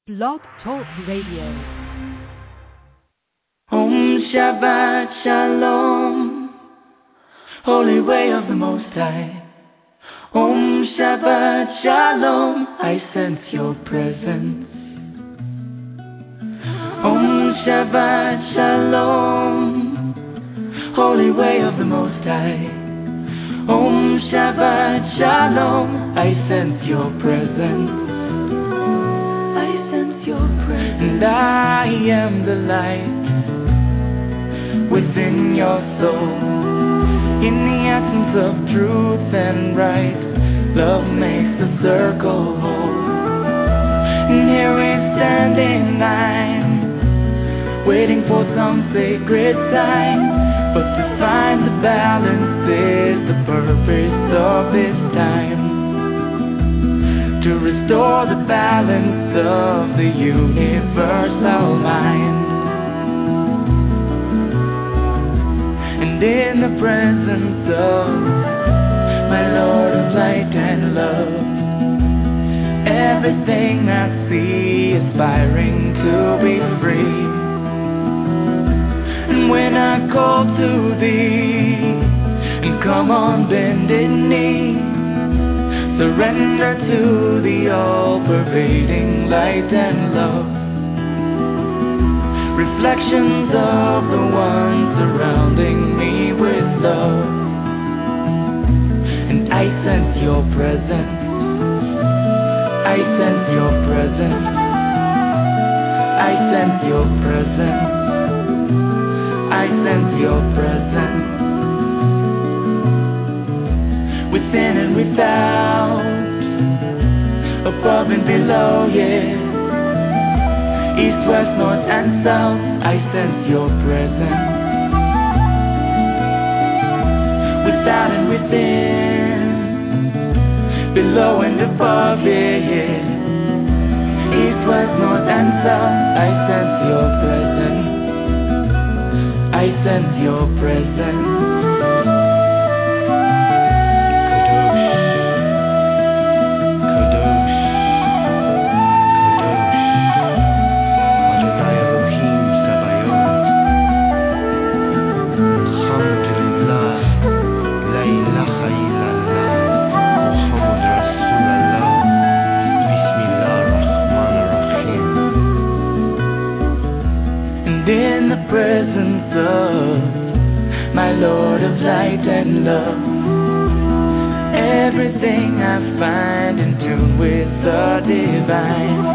Blog Talk Radio. Om Shabbat Shalom, Holy Way of the Most High. Om Shabbat Shalom, I sense your presence. Om Shabbat Shalom, Holy Way of the Most High. Om Shabbat Shalom, I sense your presence. And I am the light within your soul. In the essence of truth and right, love makes the circle whole. And here we stand in line, waiting for some sacred sign. But to find the balance is the purpose of this time. To restore the balance of the universal mind. And in the presence of my Lord of light and love, everything I see aspiring to be free. And when I call to thee, and come on bended knee, surrender to the all-pervading light and love. Reflections of the one surrounding me with love. And I sense your presence. I sense your presence. I sense your presence. I sense your presence. Within and without, above and below, yeah. East, west, north and south, I sense your presence. Without and within, below and above, yeah. East, west, north and south, I sense your presence. I sense your presence. In the presence of my Lord of light and love, everything I find in tune with the divine.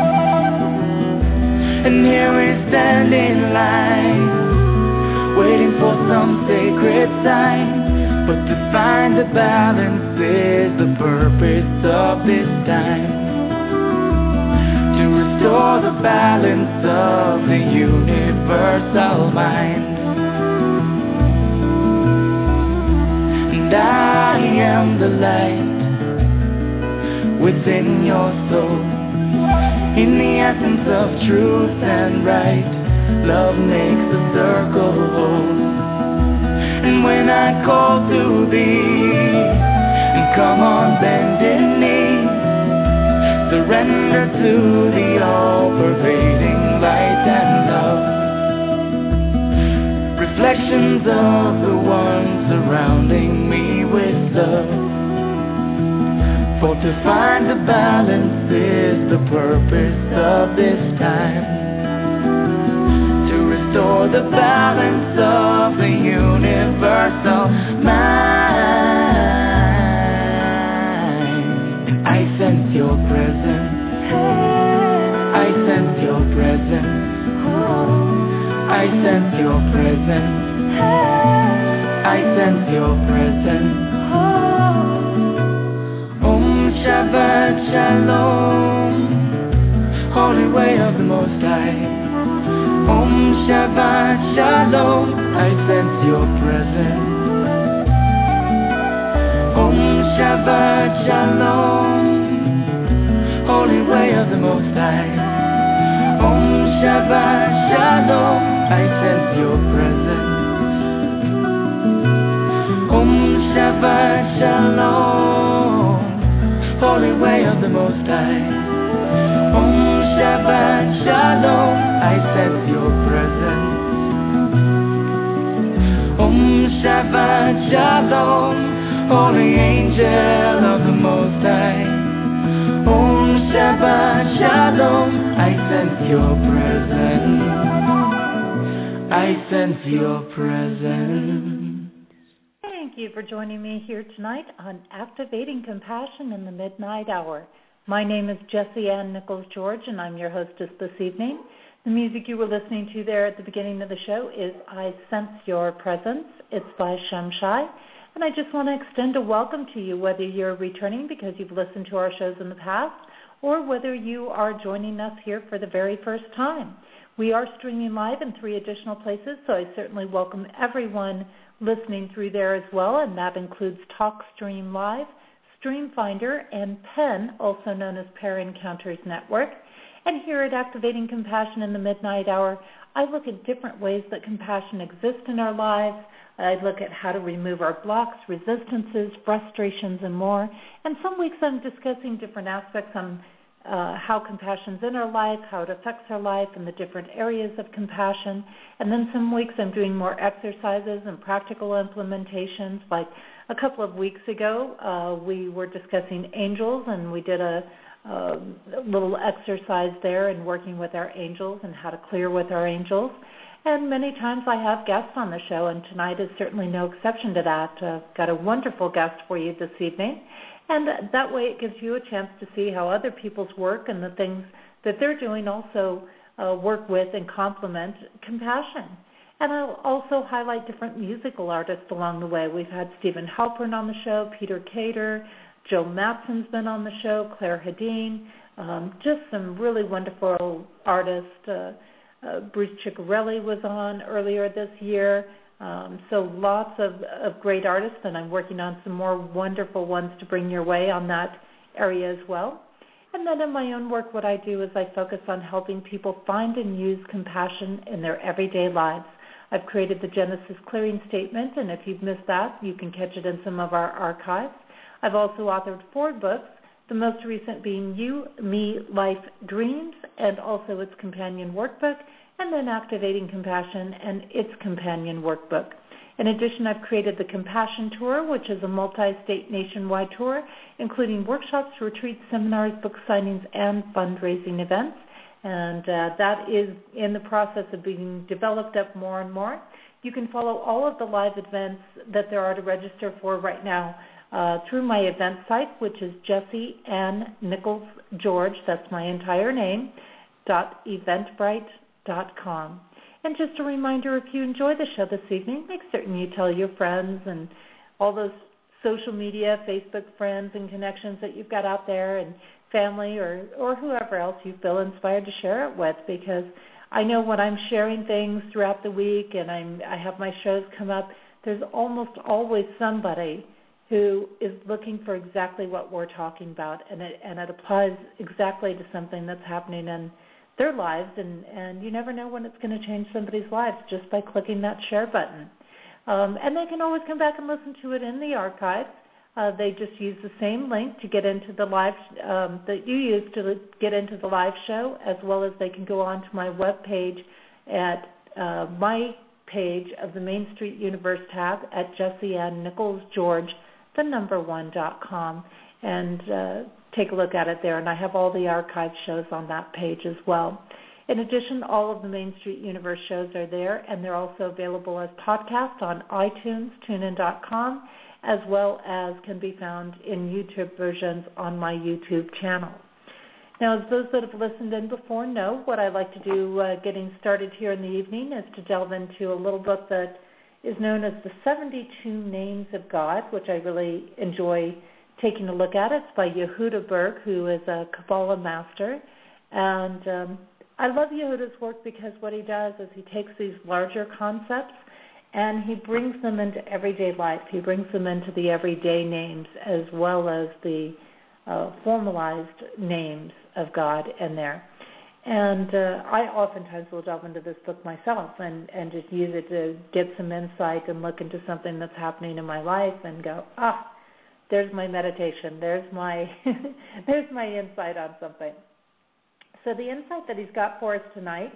And here we stand in line, waiting for some sacred sign. But to find the balance is the purpose of this time. To restore the balance of the universal mind. And I am the light within your soul. In the essence of truth and right, love makes the circle whole. And when I call to thee, and come on bended knee, surrender to the all-pervading light and love. Reflections of the one surrounding me with love. For to find the balance is the purpose of this time. To restore the balance of the universal mind. And I sense your presence. I sense your presence. I sense your presence. I sense your presence. Om Shabbat Shalom, Holy Way of the Most High. Om Shabbat Shalom, I sense your presence. Om Shabbat Shalom, Holy Way of the Most High. Om Shabbat Shalom, I sense your presence. Om Shabbat Shalom, Holy Way of the Most High. Om Shabbat Shabbat Shalom, holy angel of the Most High. Om Shabbat Shalom, I sense your presence. I sense your presence. Thank you for joining me here tonight on Activating Compassion in the Midnight Hour. My name is Jessie Ann Nichols George, and I'm your hostess this evening. The music you were listening to there at the beginning of the show is I Sense Your Presence. It's by Shemshai. And I just want to extend a welcome to you, whether you're returning because you've listened to our shows in the past or whether you are joining us here for the very first time. We are streaming live in 3 additional places, so I certainly welcome everyone listening through there as well, and that includes TalkStream Live, StreamFinder, and PEN, also known as Pair Encounters Network. And here at Activating Compassion in the Midnight Hour, I look at different ways that compassion exists in our lives. I look at how to remove our blocks, resistances, frustrations, and more. And some weeks I'm discussing different aspects on how compassion's in our life, how it affects our life, and the different areas of compassion. And then some weeks I'm doing more exercises and practical implementations. Like a couple of weeks ago, we were discussing angels, and we did a little exercise there in working with our angels and how to clear with our angels. And many times I have guests on the show, and tonight is certainly no exception to that. I've got a wonderful guest for you this evening. And that way it gives you a chance to see how other people's work and the things that they're doing also work with and complement compassion. And I'll also highlight different musical artists along the way. We've had Stephen Halpern on the show, Peter Cater, Joe Matson's been on the show, Claire Hedin, just some really wonderful artists. Bruce Ciccarelli was on earlier this year. So lots of great artists, and I'm working on some more wonderful ones to bring your way on that area as well. And then in my own work, what I do is I focus on helping people find and use compassion in their everyday lives. I've created the Genesis Clearing Statement, and if you've missed that, you can catch it in some of our archives. I've also authored 4 books, the most recent being You, Me, Life, Dreams, and also its companion workbook, and then Activating Compassion and its companion workbook. In addition, I've created the Compassion Tour, which is a multi-state nationwide tour, including workshops, retreats, seminars, book signings, and fundraising events. And that is in the process of being developed up more and more. You can follow all of the live events that there are to register for right now through my event site, which is Jessie Ann Nichols George, that's my entire name, .eventbrite.com. And just a reminder, if you enjoy the show this evening, make certain you tell your friends and all those social media, Facebook friends and connections that you've got out there, and family or whoever else you feel inspired to share it with, because I know when I'm sharing things throughout the week and I have my shows come up, there's almost always somebody who is looking for exactly what we're talking about, and it applies exactly to something that's happening in their lives, and you never know when it's going to change somebody's lives just by clicking that share button. And they can always come back and listen to it in the archives. They just use the same link to get into the live that you use to get into the live show, as well as they can go on to my webpage at my page of the Main Street Universe tab at JessieAnnNicholsGeorge1.com, and take a look at it there. And I have all the archive shows on that page as well. In addition, all of the Main Street Universe shows are there, and they're also available as podcasts on iTunes, TuneIn.com, as well as can be found in YouTube versions on my YouTube channel. Now, as those that have listened in before know, what I like to do getting started here in the evening is to delve into a little book that is known as the 72 Names of God, which I really enjoy taking a look at. It's by Yehuda Berg, who is a Kabbalah master. And I love Yehuda's work because what he does is he takes these larger concepts and he brings them into everyday life. He brings them into the everyday names as well as the formalized names of God in there. And I oftentimes will delve into this book myself and just use it to get some insight and look into something that's happening in my life and go, there's my meditation. There's my there's my insight on something. So the insight that he's got for us tonight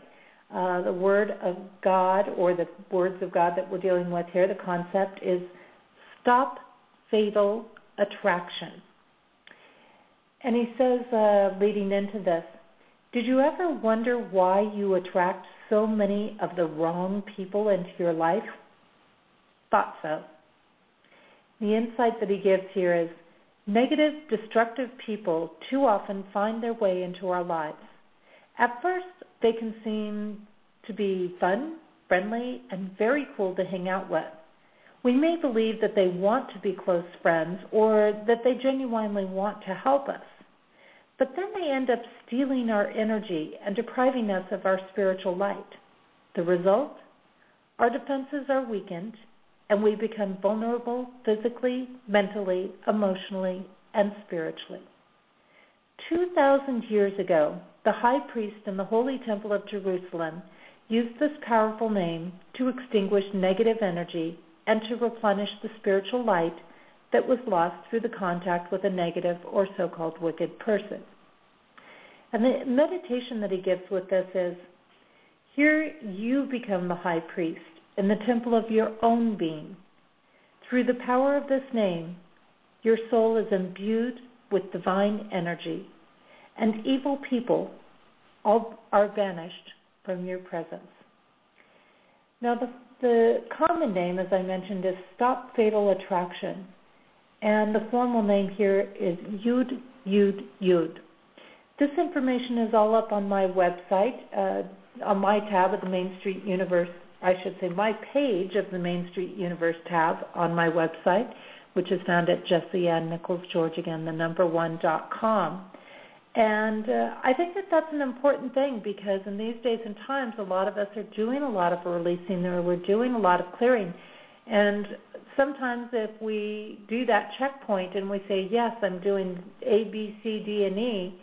The Word of God, or the words of God that we're dealing with here, the concept is stop fatal attraction. And he says, leading into this, did you ever wonder why you attract so many of the wrong people into your life? Thought so. The insight that he gives here is negative, destructive people too often find their way into our lives. At first, they can seem to be fun, friendly, and very cool to hang out with. We may believe that they want to be close friends or that they genuinely want to help us. But then they end up stealing our energy and depriving us of our spiritual light. The result? Our defenses are weakened, and we become vulnerable physically, mentally, emotionally, and spiritually. 2,000 years ago, the high priest in the Holy Temple of Jerusalem used this powerful name to extinguish negative energy and to replenish the spiritual light that was lost through the contact with a negative or so-called wicked person. And the meditation that he gives with this is, here you become the high priest in the temple of your own being. Through the power of this name, your soul is imbued with divine energy, and evil people all are banished from your presence. Now, the common name, as I mentioned, is Stop Fatal Attraction, and the formal name here is Yud, Yud, Yud. This information is all up on my website, on my tab of the Main Street Universe, I should say my page of the Main Street Universe tab on my website, which is found at Jessie Ann Nichols, George, again, the number 1.com. And I think that that's an important thing because in these days and times, a lot of us are doing a lot of releasing or we're doing a lot of clearing. And sometimes if we do that checkpoint and we say, yes, I'm doing A, B, C, D, and E,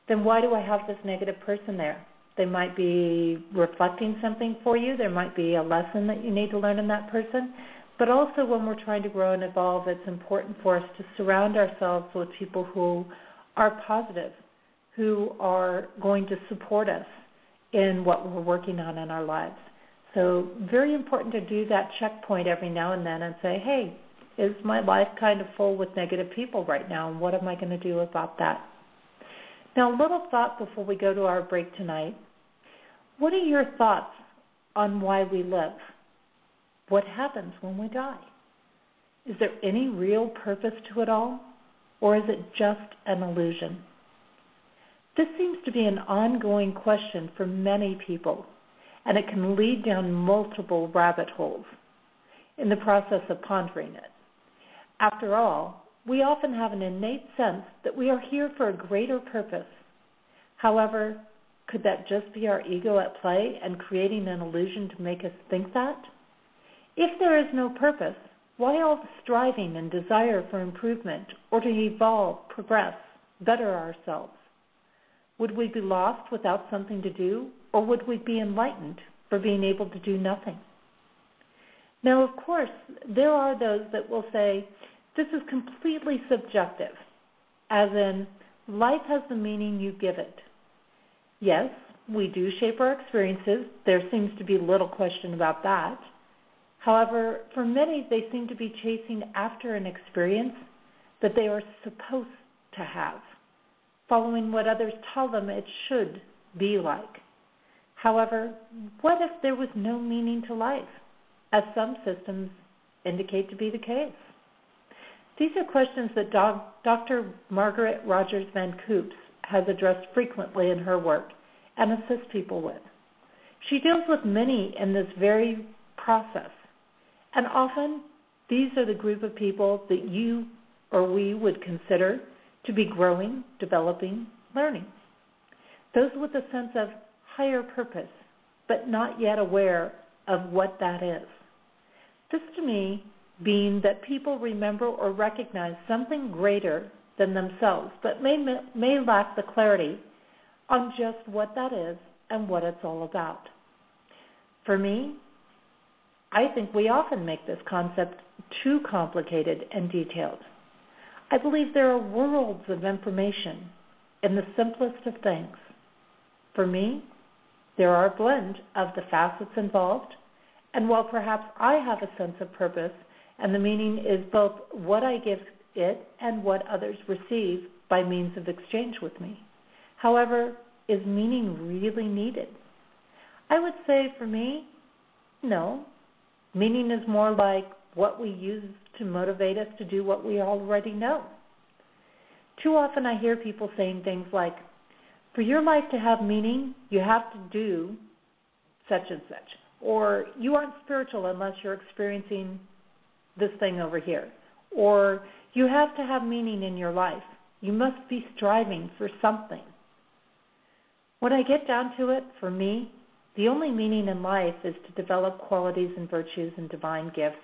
then why do I have this negative person there? They might be reflecting something for you. There might be a lesson that you need to learn in that person. But also when we're trying to grow and evolve, it's important for us to surround ourselves with people who are positive, who are going to support us in what we're working on in our lives. So very important to do that checkpoint every now and then and say, hey, is my life kind of full with negative people right now, and what am I going to do about that? Now, a little thought before we go to our break tonight. What are your thoughts on why we live? What happens when we die? Is there any real purpose to it all, or is it just an illusion? This seems to be an ongoing question for many people, and it can lead down multiple rabbit holes in the process of pondering it. After all, we often have an innate sense that we are here for a greater purpose. However, could that just be our ego at play and creating an illusion to make us think that? If there is no purpose, why all the striving and desire for improvement or to evolve, progress, better ourselves? Would we be lost without something to do, or would we be enlightened for being able to do nothing? Now, of course, there are those that will say, this is completely subjective, as in, life has the meaning you give it. Yes, we do shape our experiences. There seems to be little question about that. However, for many, they seem to be chasing after an experience that they are supposed to have, following what others tell them it should be like. However, what if there was no meaning to life, as some systems indicate to be the case? These are questions that Dr. Margaret Rogers Van Coops has addressed frequently in her work and assists people with. She deals with many in this very process, and often these are the group of people that you or we would consider to be growing, developing, learning. Those with a sense of higher purpose, but not yet aware of what that is. This to me being that people remember or recognize something greater than themselves, but may lack the clarity on just what that is and what it's all about. For me, I think we often make this concept too complicated and detailed. I believe there are worlds of information in the simplest of things. For me, There are a blend of the facets involved, and while perhaps I have a sense of purpose, and the meaning is both what I give it and what others receive by means of exchange with me. However, is meaning really needed? I would say for me, no. Meaning is more like what we use to motivate us to do what we already know. Too often I hear people saying things like, for your life to have meaning, you have to do such and such. Or you aren't spiritual unless you're experiencing this thing over here. Or you have to have meaning in your life. You must be striving for something. When I get down to it, for me, the only meaning in life is to develop qualities and virtues and divine gifts,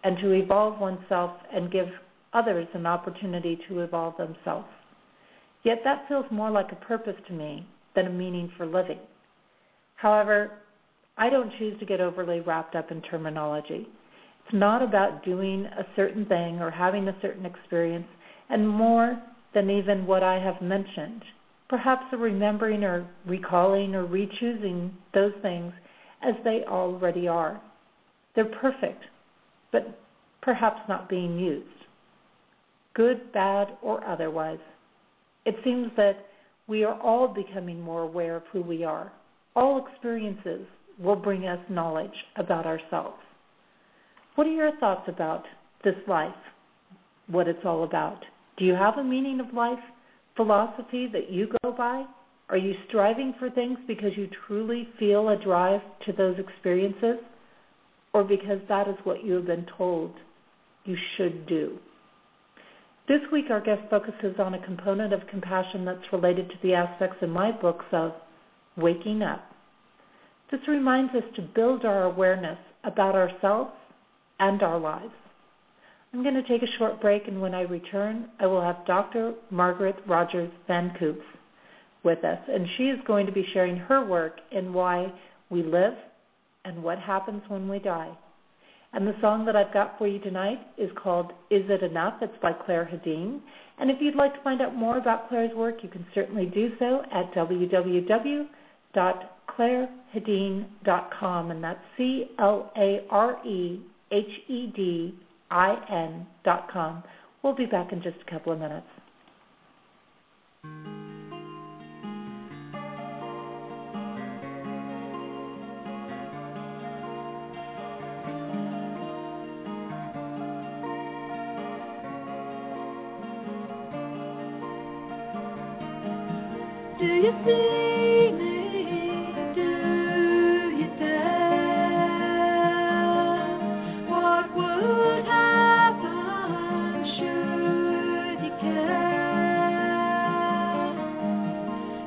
and to evolve oneself and give others an opportunity to evolve themselves. Yet that feels more like a purpose to me than a meaning for living. However, I don't choose to get overly wrapped up in terminology. It's not about doing a certain thing or having a certain experience, and more than even what I have mentioned, perhaps a remembering or recalling or re-choosing those things as they already are. They're perfect, but perhaps not being used, good, bad, or otherwise. It seems that we are all becoming more aware of who we are. All experiences will bring us knowledge about ourselves. What are your thoughts about this life, what it's all about? Do you have a meaning of life, philosophy that you go by? Are you striving for things because you truly feel a drive to those experiences, or because that is what you have been told you should do? This week, our guest focuses on a component of compassion that's related to the aspects in my books of waking up. This reminds us to build our awareness about ourselves and our lives. I'm going to take a short break, and when I return, I will have Dr. Margaret Rogers Van Coops with us, and she is going to be sharing her work in why we live and what happens when we die. And the song that I've got for you tonight is called Is It Enough? It's by Claire Hedin. And if you'd like to find out more about Claire's work, you can certainly do so at www.clairehedin.com, and that's CLAREHEDIN.com. We'll be back in just a couple of minutes. Do you see me? Do you dare? What would happen should you care?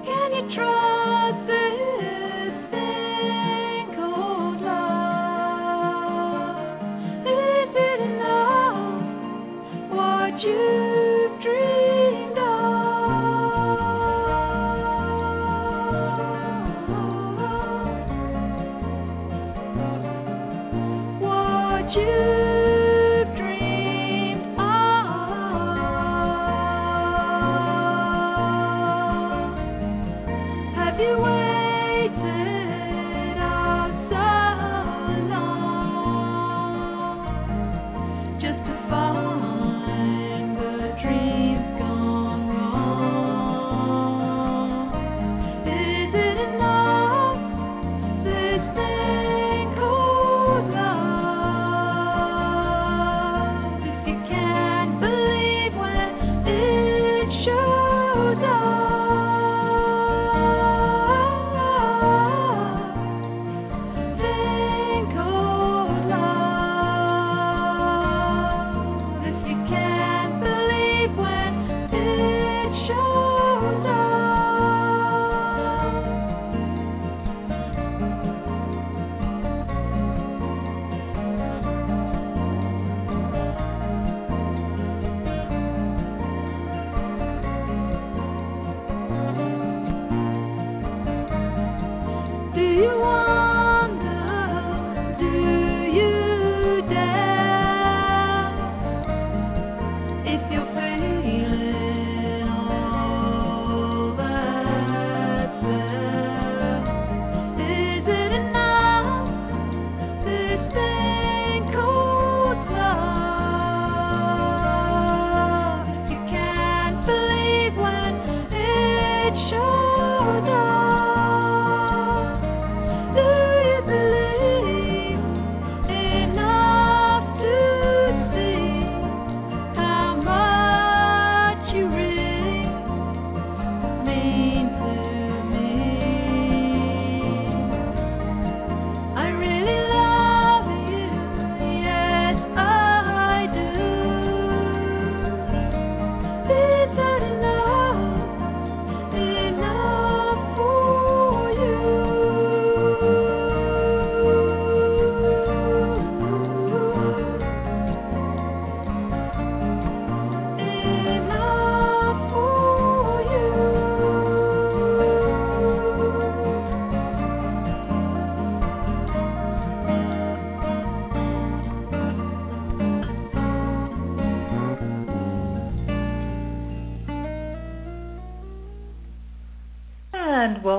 Can you trust this thing called love? Is it enough what you've dreamed of? You've dreamed of. Have you waited out so long just to find the dream's gone wrong? Is it enough, this thing called love? Is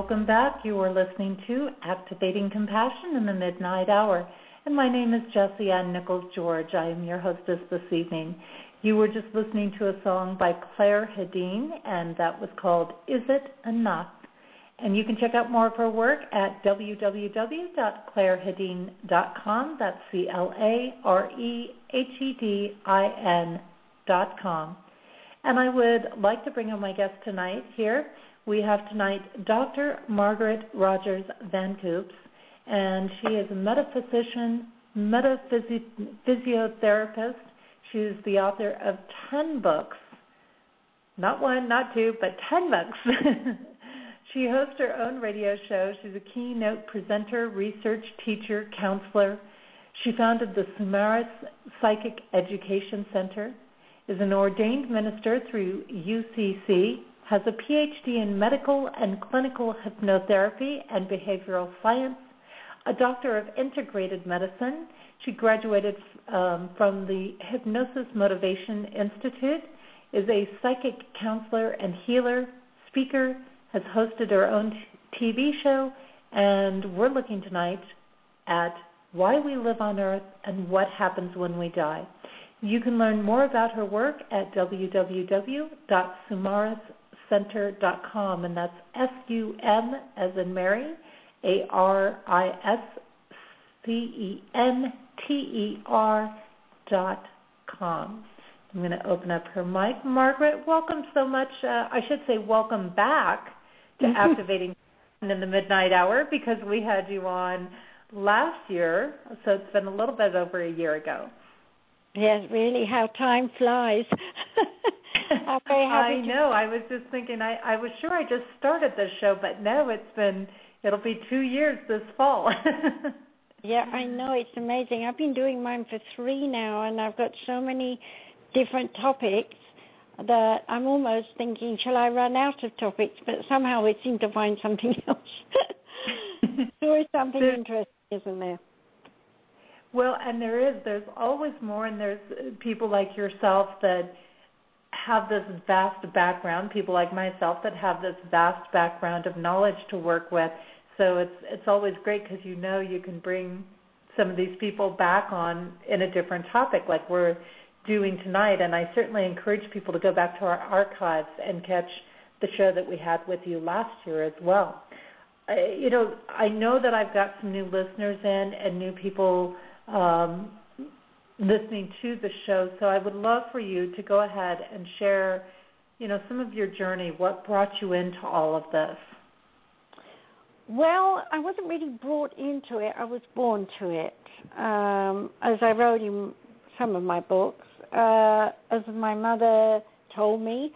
welcome back. You are listening to Activating Compassion in the Midnight Hour. And my name is Jessie Ann Nichols George. I am your hostess this evening. You were just listening to a song by Claire Hedin, and that was called Is It Enough? And you can check out more of her work at www.clairehedin.com. That's CLAREHEDIN.com. And I would like to bring on my guest tonight here. We have tonight Dr. Margaret Rogers Van Coops, and she is a metaphysician, metaphysiotherapist. She's the author of 10 books, not one, not two, but 10 books. She hosts her own radio show. She's a keynote presenter, research teacher, counselor. She founded the Sumaris Psychic Education Center, is an ordained minister through UCC, has a PhD in medical and clinical hypnotherapy and behavioral science, a doctor of integrated medicine. She graduated from the Hypnosis Motivation Institute, is a psychic counselor and healer, speaker, has hosted her own TV show, and we're looking tonight at why we live on Earth and what happens when we die. You can learn more about her work at www.sumariscenter.com, and that's SUM as in Mary, ARISCENTER.com. I'm going to open up her mic. Margaret, welcome so much. I should say welcome back to Activating in the Midnight Hour, because we had you on last year, so it's been a little bit over a year ago. Yes, really, how time flies. I'm very happy I know. I was just thinking, I was sure I just started this show, but no, it'll be 2 years this fall. Yeah, I know. It's amazing. I've been doing mine for 3 now, and I've got so many different topics that I'm almost thinking, shall I run out of topics? But somehow we seem to find something else. There's always something interesting, isn't there? Well, and there's always more, and there's people like yourself that have this vast background, people like myself that have this vast background of knowledge to work with. So it's always great because you can bring some of these people back on in a different topic like we're doing tonight. And I certainly encourage people to go back to our archives and catch the show that we had with you last year as well. I know that I've got some new listeners in and new people listening to the show, so I would love for you to go ahead and share, some of your journey, what brought you into all of this. Well, I wasn't really brought into it. I was born to it. As I wrote in some of my books, as my mother told me,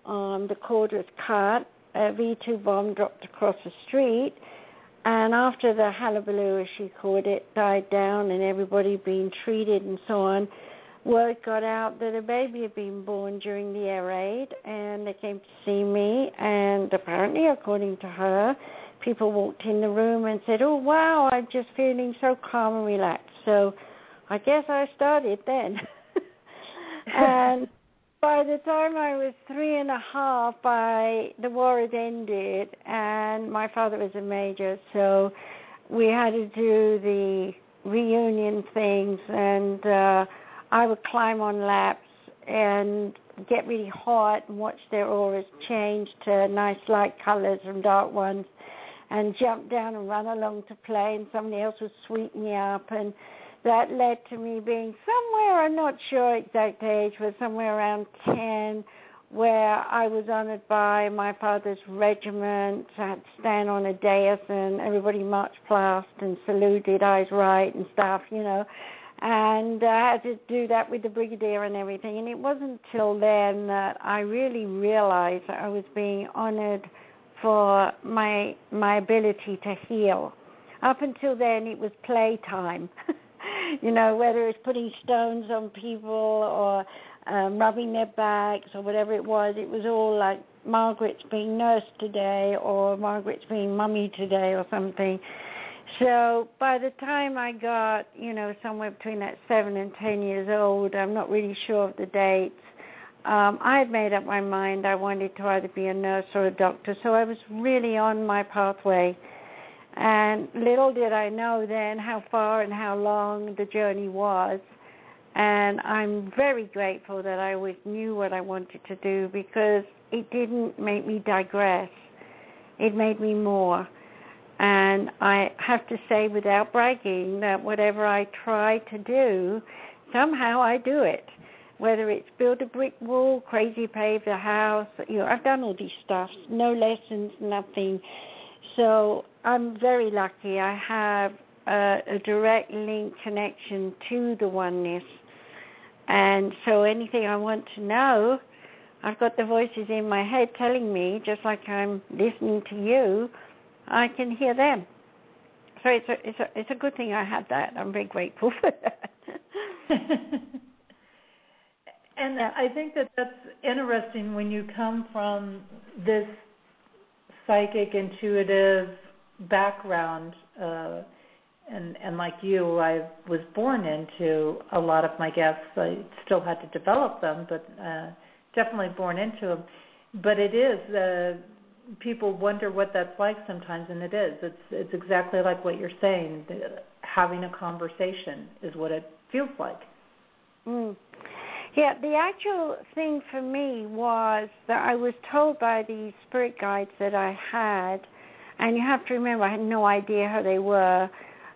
the cord was cut, a V2 bomb dropped across the street, and after the hullabaloo, as she called it, died down and everybody being treated and so on, word got out that a baby had been born during the air raid, and they came to see me, and apparently, according to her, people walked in the room and said, oh, wow, I'm just feeling so calm and relaxed. So I guess I started then. And by the time I was 3.5, the war had ended, and my father was a major, so we had to do the reunion things, and I would climb on laps and get really hot and watch their auras change to nice light colors from dark ones, and jump down and run along to play, and somebody else would sweep me up, and that led to me being somewhere, I'm not sure exact age, but somewhere around 10, where I was honored by my father's regiment. I had to stand on a dais and everybody marched past and saluted, eyes right and stuff, and I had to do that with the brigadier and everything. And it wasn't until then that I really realized that I was being honored for my ability to heal. Up until then, it was playtime. Whether it's putting stones on people or rubbing their backs or whatever it was all like Margaret's being nurse today or Margaret's being mummy today or something. So by the time I got, somewhere between that 7 and 10 years old, I'm not really sure of the dates, I had made up my mind I wanted to either be a nurse or a doctor, so I was really on my pathway. And little did I know then how far and how long the journey was. And I'm very grateful that I always knew what I wanted to do, because it didn't make me digress. It made me more. And I have to say, without bragging, that whatever I try to do, somehow I do it. Whether it's build a brick wall, crazy pave the house, I've done all these stuff. No lessons, nothing. So I'm very lucky. I have a direct link connection to the oneness. And so anything I want to know, I've got the voices in my head telling me, just like I'm listening to you, I can hear them. So it's a good thing I had that. I'm very grateful for that. And yeah. I think that's interesting when you come from this psychic, intuitive background, and like you, I was born into a lot of my gifts. I still had to develop them, but definitely born into them. But it is, people wonder what that's like sometimes, and it is. It's exactly like what you're saying. Having a conversation is what it feels like. Mm. Yeah, the actual thing for me was that I was told by the spirit guides that I had, and you have to remember I had no idea who they were,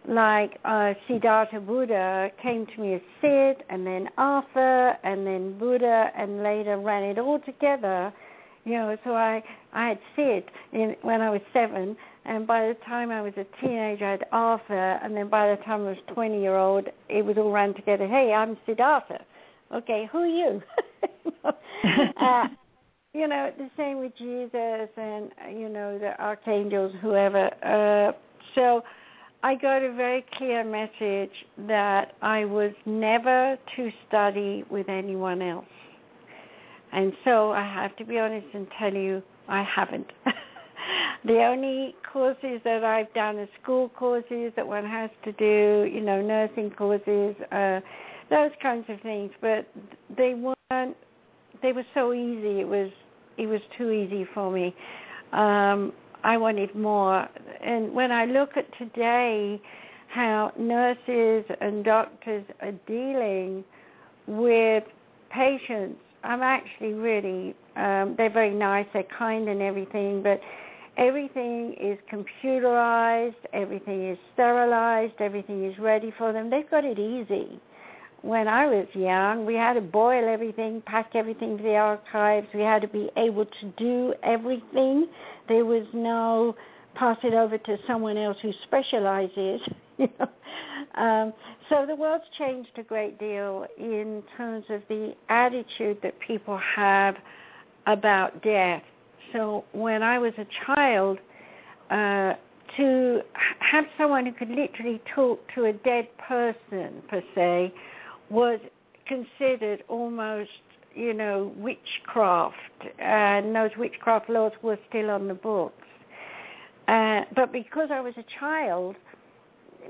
like Siddhartha Buddha came to me as Sid, and then Arthur, and then Buddha, and later ran it all together. So I had Sid when I was 7, and by the time I was a teenager, I had Arthur, and then by the time I was 20-year-old, it was all run together. Hey, I'm Siddhartha. Okay, who are you? The same with Jesus and, the archangels, whoever. So I got a very clear message that I was never to study with anyone else. And so I have to be honest and tell you, I haven't. The only courses that I've done are school courses that one has to do, nursing courses, those kinds of things. But they were so easy. It was too easy for me. I wanted more. And when I look at today, how nurses and doctors are dealing with patients, I'm actually really, they're very nice, they're kind and everything, but everything is computerized, everything is sterilized, everything is ready for them. They've got it easy. When I was young, we had to boil everything, pack everything to the archives. We had to be able to do everything. There was no pass it over to someone else who specializes. So the world's changed a great deal in terms of the attitude that people have about death. So when I was a child, to have someone who could literally talk to a dead person, per se, was considered almost, witchcraft. And those witchcraft laws were still on the books. But because I was a child,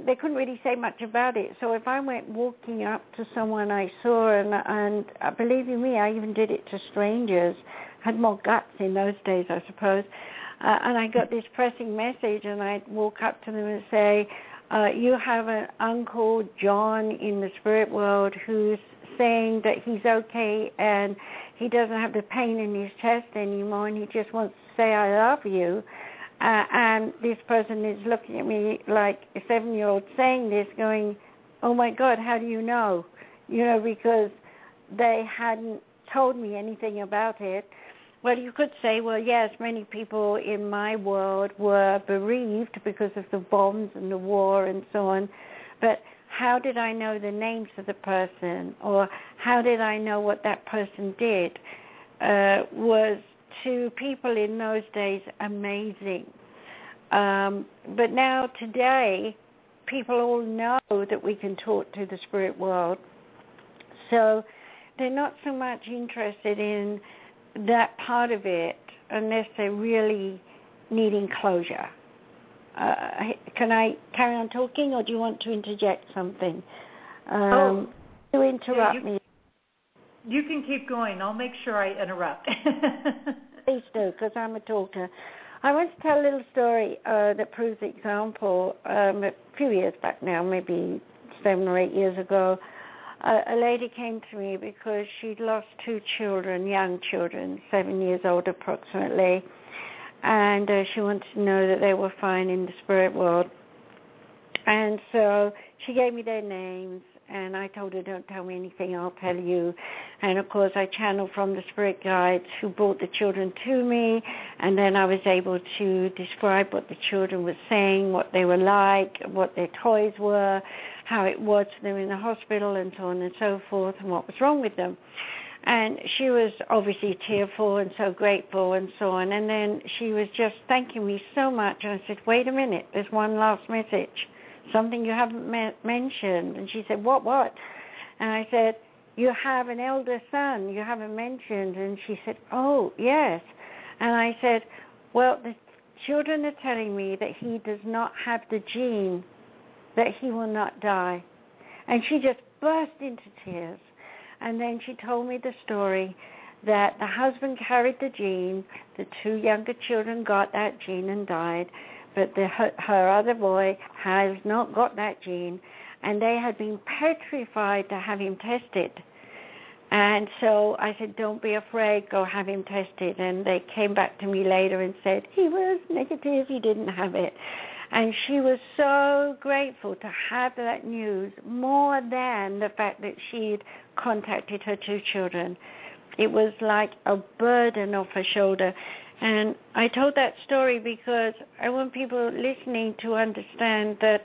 they couldn't really say much about it. So if I went walking up to someone I saw, and believe you me, I even did it to strangers, had more guts in those days, I suppose, and I got this pressing message, and I'd walk up to them and say, you have an Uncle John in the spirit world who's saying that he's okay and he doesn't have the pain in his chest anymore, and he just wants to say, I love you. And this person is looking at me like a 7-year-old saying this, going, oh, my God, how do you know? Because they hadn't told me anything about it. Well, you could say, well, yes, many people in my world were bereaved because of the bombs and the war and so on. But how did I know the names of the person, or how did I know what that person did, was to people in those days amazing. But now today, people all know that we can talk to the spirit world. So they're not so much interested in that part of it unless they're really needing closure. Can I carry on talking, or do you want to interject something? You interrupt me. You can keep going. I'll make sure I interrupt. Please do, because I'm a talker. I want to tell a little story that proves the example. A few years back now, maybe 7 or 8 years ago, a lady came to me because she'd lost 2 children, young children, 7 years old approximately, and she wanted to know that they were fine in the spirit world. And so she gave me their names, and I told her, don't tell me anything, I'll tell you. And, of course, I channeled from the spirit guides who brought the children to me, and then I was able to describe what the children were saying, what they were like, what their toys were, how it was for them in the hospital, and so on and so forth, and what was wrong with them. And she was obviously tearful and so grateful and so on. And then she was just thanking me so much. And I said, wait a minute, there's one last message, something you haven't mentioned. And she said, what? And I said, you have an elder son you haven't mentioned. And she said, oh, yes. And I said, well, the children are telling me that he does not have the gene, that he will not die. And she just burst into tears. And then she told me the story that the husband carried the gene, the 2 younger children got that gene and died, but her other boy has not got that gene, and they had been petrified to have him tested. And so I said, don't be afraid, go have him tested. And they came back to me later and said, he was negative, he didn't have it. And she was so grateful to have that news, more than the fact that she'd contacted her 2 children. It was like a burden off her shoulder. And I told that story because I want people listening to understand that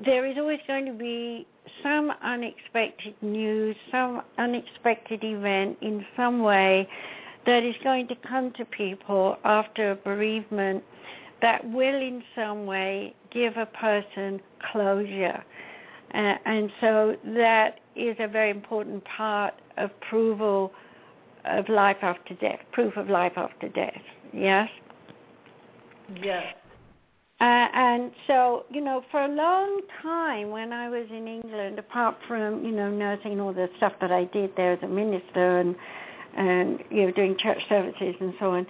there is always going to be some unexpected news, some unexpected event in some way that is going to come to people after a bereavement that will in some way give a person closure. And so that is a very important part of proof of life after death, yes? Yes. And so, for a long time when I was in England, apart from, nursing and all the stuff that I did there as a minister and doing church services and so on,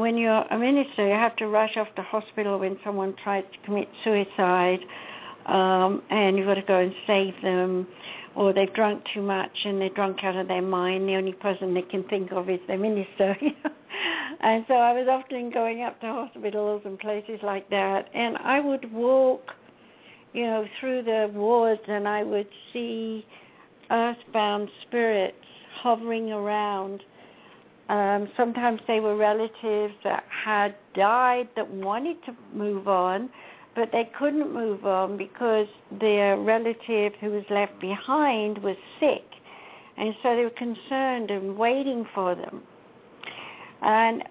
when you're a minister, you have to rush off to hospital when someone tries to commit suicide, and you've got to go and save them, or they've drunk too much and they're drunk out of their mind. The only person they can think of is their minister. And so I was often going up to hospitals and places like that, and I would walk, through the wards, and I would see earthbound spirits hovering around. Sometimes they were relatives that had died that wanted to move on, but they couldn't move on because their relative who was left behind was sick. And so they were concerned and waiting for them. And,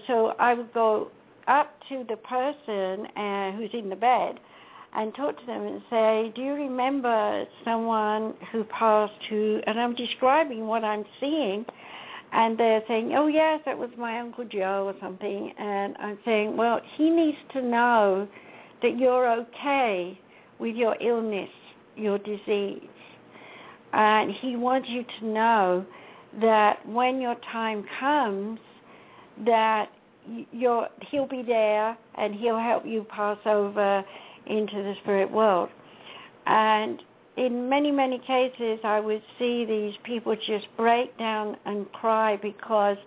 so I would go up to the person who's in the bed and talk to them and say, do you remember someone who passed and I'm describing what I'm seeing, and they're saying, oh, yes, that was my Uncle Joe or something. And I'm saying, well, he needs to know that you're okay with your illness, your disease. And he wants you to know that when your time comes, that he'll be there and he'll help you pass over into the spirit world. And in many, many cases, I would see these people just break down and cry because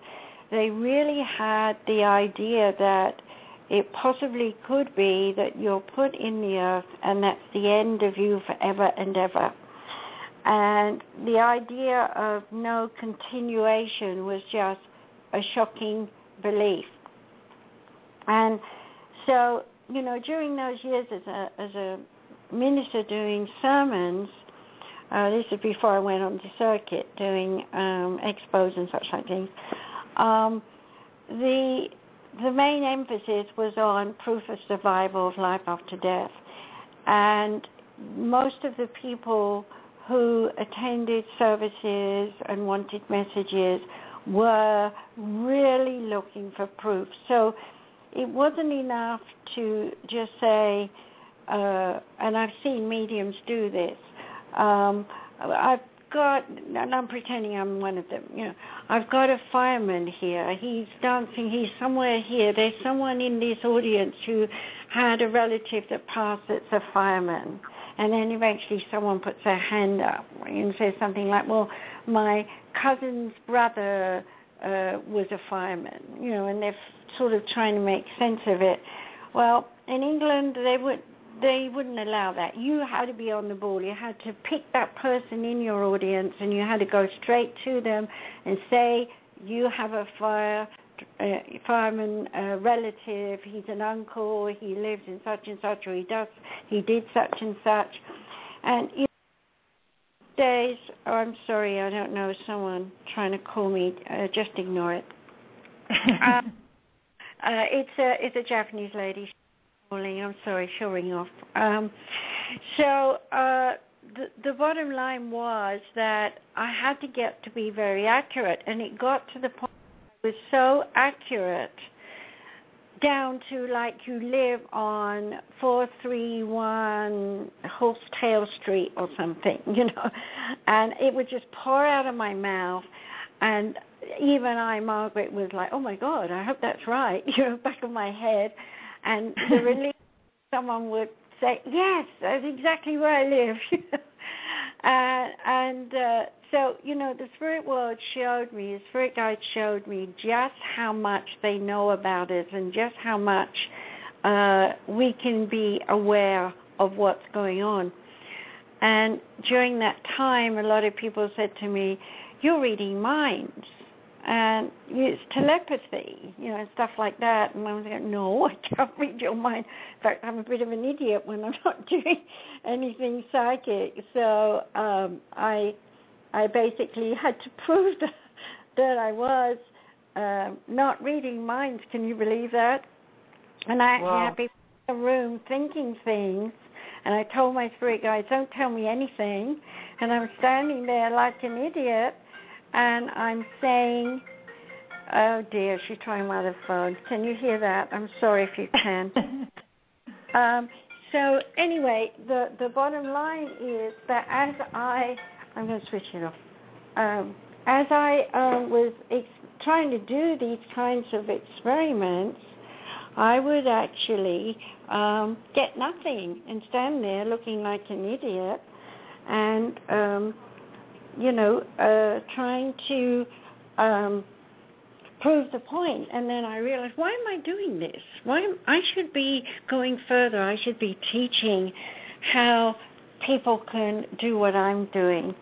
they really had the idea that it possibly could be that you're put in the earth and that's the end of you forever and ever. And the idea of no continuation was just a shocking belief. And so, during those years as a minister doing sermons, this is before I went on the circuit doing expos and such like things, the main emphasis was on proof of survival of life after death. And most of the people who attended services and wanted messages were really looking for proof. So it wasn't enough to just say, and I've seen mediums do this, I've got, and I'm pretending I'm one of them, I've got a fireman here. He's dancing. He's somewhere here. There's someone in this audience who had a relative that passed that's a fireman. And then eventually someone puts their hand up and says something like, well, my cousin's brother was a fireman, and they're sort of trying to make sense of it. Well, in England, they wouldn't allow that. You had to be on the ball. You had to pick that person in your audience, and you had to go straight to them and say, you have a fireman relative, he's an uncle, he lives in such and such, or he did such and such. And days, I'm sorry, I don't know, someone trying to call me, just ignore it. It's a Japanese lady calling. I'm sorry, she'll ring off. The bottom line was that I had to get to be very accurate, and it got to the point where I was so accurate down to like you live on 431 Horsetail Street or something, and it would just pour out of my mouth, and even Margaret, was like, oh my God, I hope that's right, back of my head, and the relief someone would say, yes, that's exactly where I live. So, the spirit world the spirit guide showed me just how much they know about it and just how much we can be aware of what's going on. And during that time, a lot of people said to me, you're reading minds. And it's telepathy, and stuff like that. And I was like, no, I can't read your mind. In fact, I'm a bit of an idiot when I'm not doing anything psychic. So I basically had to prove that I was not reading minds. Can you believe that? And I actually had people in the room thinking things. And I told my spirit guides, don't tell me anything. And I'm standing there like an idiot. And I'm saying, oh dear, she's trying my other phone. Can you hear that? I'm sorry if you can. So anyway, the bottom line is that I'm going to switch it off. As I was trying to do these kinds of experiments, I would actually get nothing and stand there looking like an idiot and trying to prove the point. And then I realized, why am I doing this? I should be going further. I should be teaching how people can do what I'm doing.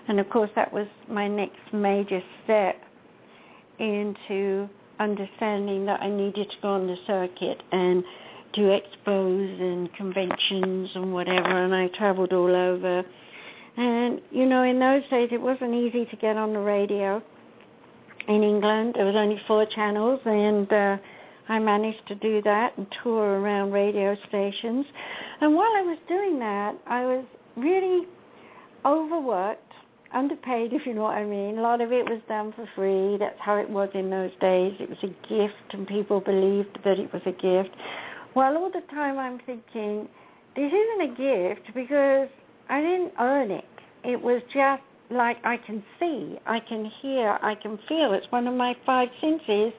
And, of course, that was my next major step into understanding that I needed to go on the circuit and do expos and conventions and whatever. And I traveled all over. And, in those days, it wasn't easy to get on the radio in England. There was only 4 channels, and I managed to do that and tour around radio stations. And while I was doing that, I was really overworked, underpaid, if you know what I mean. A lot of it was done for free. That's how it was in those days. It was a gift, and people believed that it was a gift. Well, all the time I'm thinking, this isn't a gift because I didn't earn it. It was just like I can see, I can hear, I can feel. It's one of my 5 senses,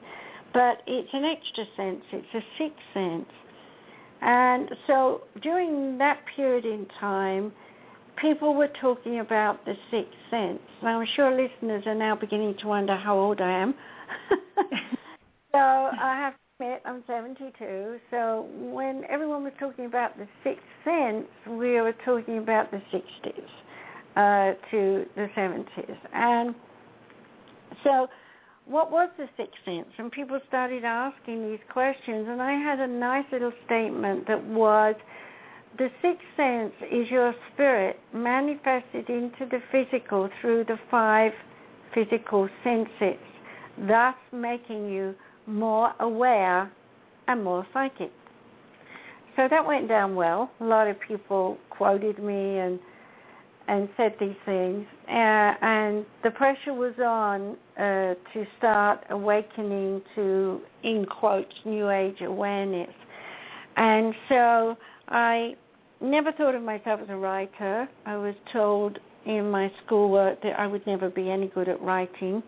but it's an extra sense. It's a 6th sense. And so during that period in time, people were talking about the 6th sense. Now, I'm sure listeners are now beginning to wonder how old I am. So I have to admit, I'm 72. So when everyone was talking about the 6th sense, we were talking about the 60s to the 70s. And so what was the 6th sense? And people started asking these questions, and I had a nice little statement that was, the 6th sense is your spirit manifested into the physical through the 5 physical senses, thus making you more aware and more psychic. So that went down well. A lot of people quoted me and said these things, and the pressure was on to start awakening to, in quotes, New Age awareness. And so I never thought of myself as a writer. I was told in my schoolwork that I would never be any good at writing.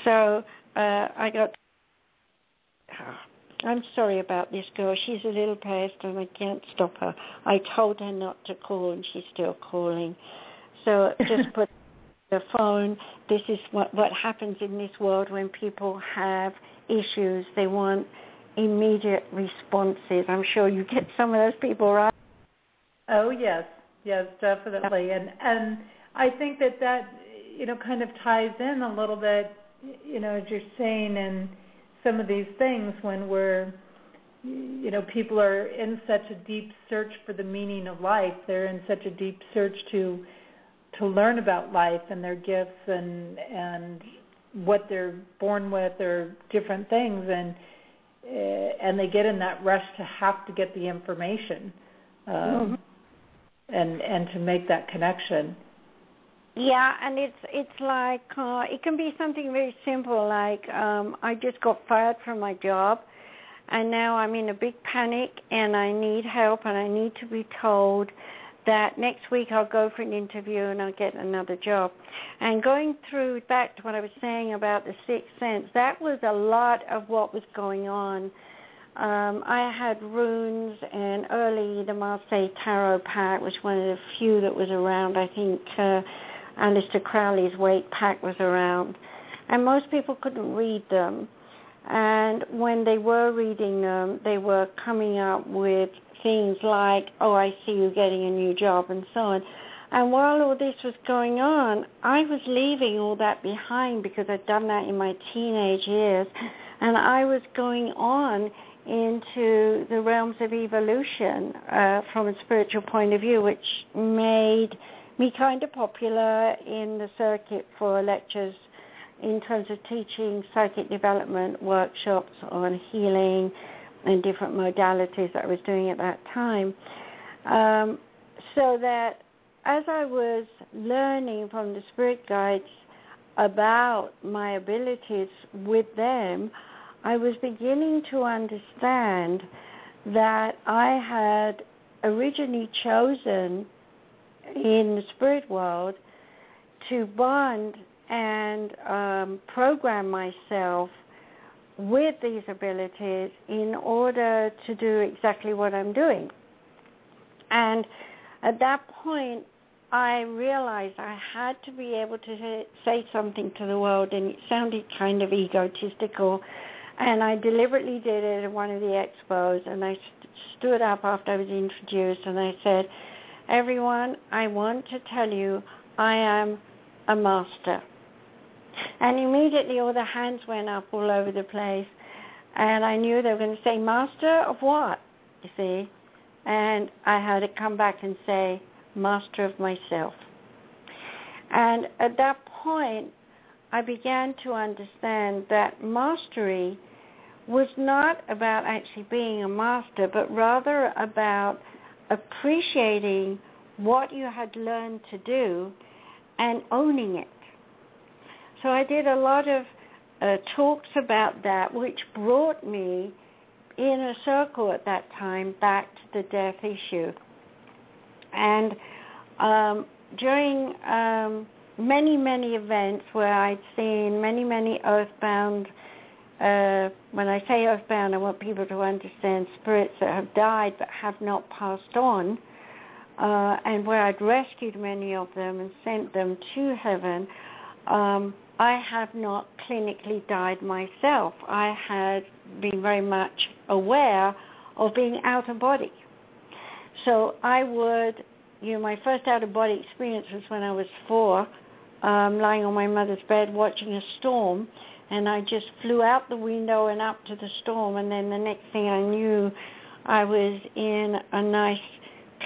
So I got... I'm sorry about this girl. She's a little pest and I can't stop her. I told her not to call and she's still calling. So just put the phone. This is what happens in this world when people have issues. They want immediate responses. I'm sure you get some of those people, right? Oh, yes, definitely. And I think that kind of ties in a little bit, as you're saying, in some of these things when we're, people are in such a deep search for the meaning of life. They're in such a deep search to learn about life and their gifts and what they're born with or different things, and they get in that rush to have to get the information. And to make that connection. Yeah, and it's like it can be something very simple, like I just got fired from my job, and now I'm in a big panic, and I need help, and I need to be told that next week I'll go for an interview and I'll get another job. And going through back to what I was saying about the sixth sense, that was a lot of what was going on. I had runes, and early the Marseille Tarot pack was one of the few that was around. I think Aleister Crowley's Wake pack was around, and most people couldn't read them. And when they were reading them, they were coming up with things like, oh, I see you getting a new job, and so on. And while all this was going on, I was leaving all that behind because I'd done that in my teenage years, and I was going on into the realms of evolution from a spiritual point of view, which made me kind of popular in the circuit for lectures in terms of teaching psychic development workshops on healing and different modalities that I was doing at that time. So that as I was learning from the spirit guides about my abilities with them, I was beginning to understand that I had originally chosen in the spirit world to bond and program myself with these abilities in order to do exactly what I'm doing. And at that point, I realized I had to be able to say something to the world, and it sounded kind of egotistical. And I deliberately did it at one of the expos, and I stood up after I was introduced, and I said, everyone, I want to tell you I am a master. And immediately all the hands went up all over the place, and I knew they were going to say, master of what, you see? And I had to come back and say, master of myself. And at that point, I began to understand that mastery was not about actually being a master, but rather about appreciating what you had learned to do and owning it. So I did a lot of talks about that, which brought me in a circle at that time back to the death issue. And during many, many events where I'd seen many earthbound, when I say earthbound, I want people to understand spirits that have died but have not passed on, and where I'd rescued many of them and sent them to heaven, I have not clinically died myself. I had been very much aware of being out of body. So I would, my first out-of-body experience was when I was 4, lying on my mother's bed watching a storm, and I just flew out the window and up to the storm, and then the next thing I knew, I was in a nice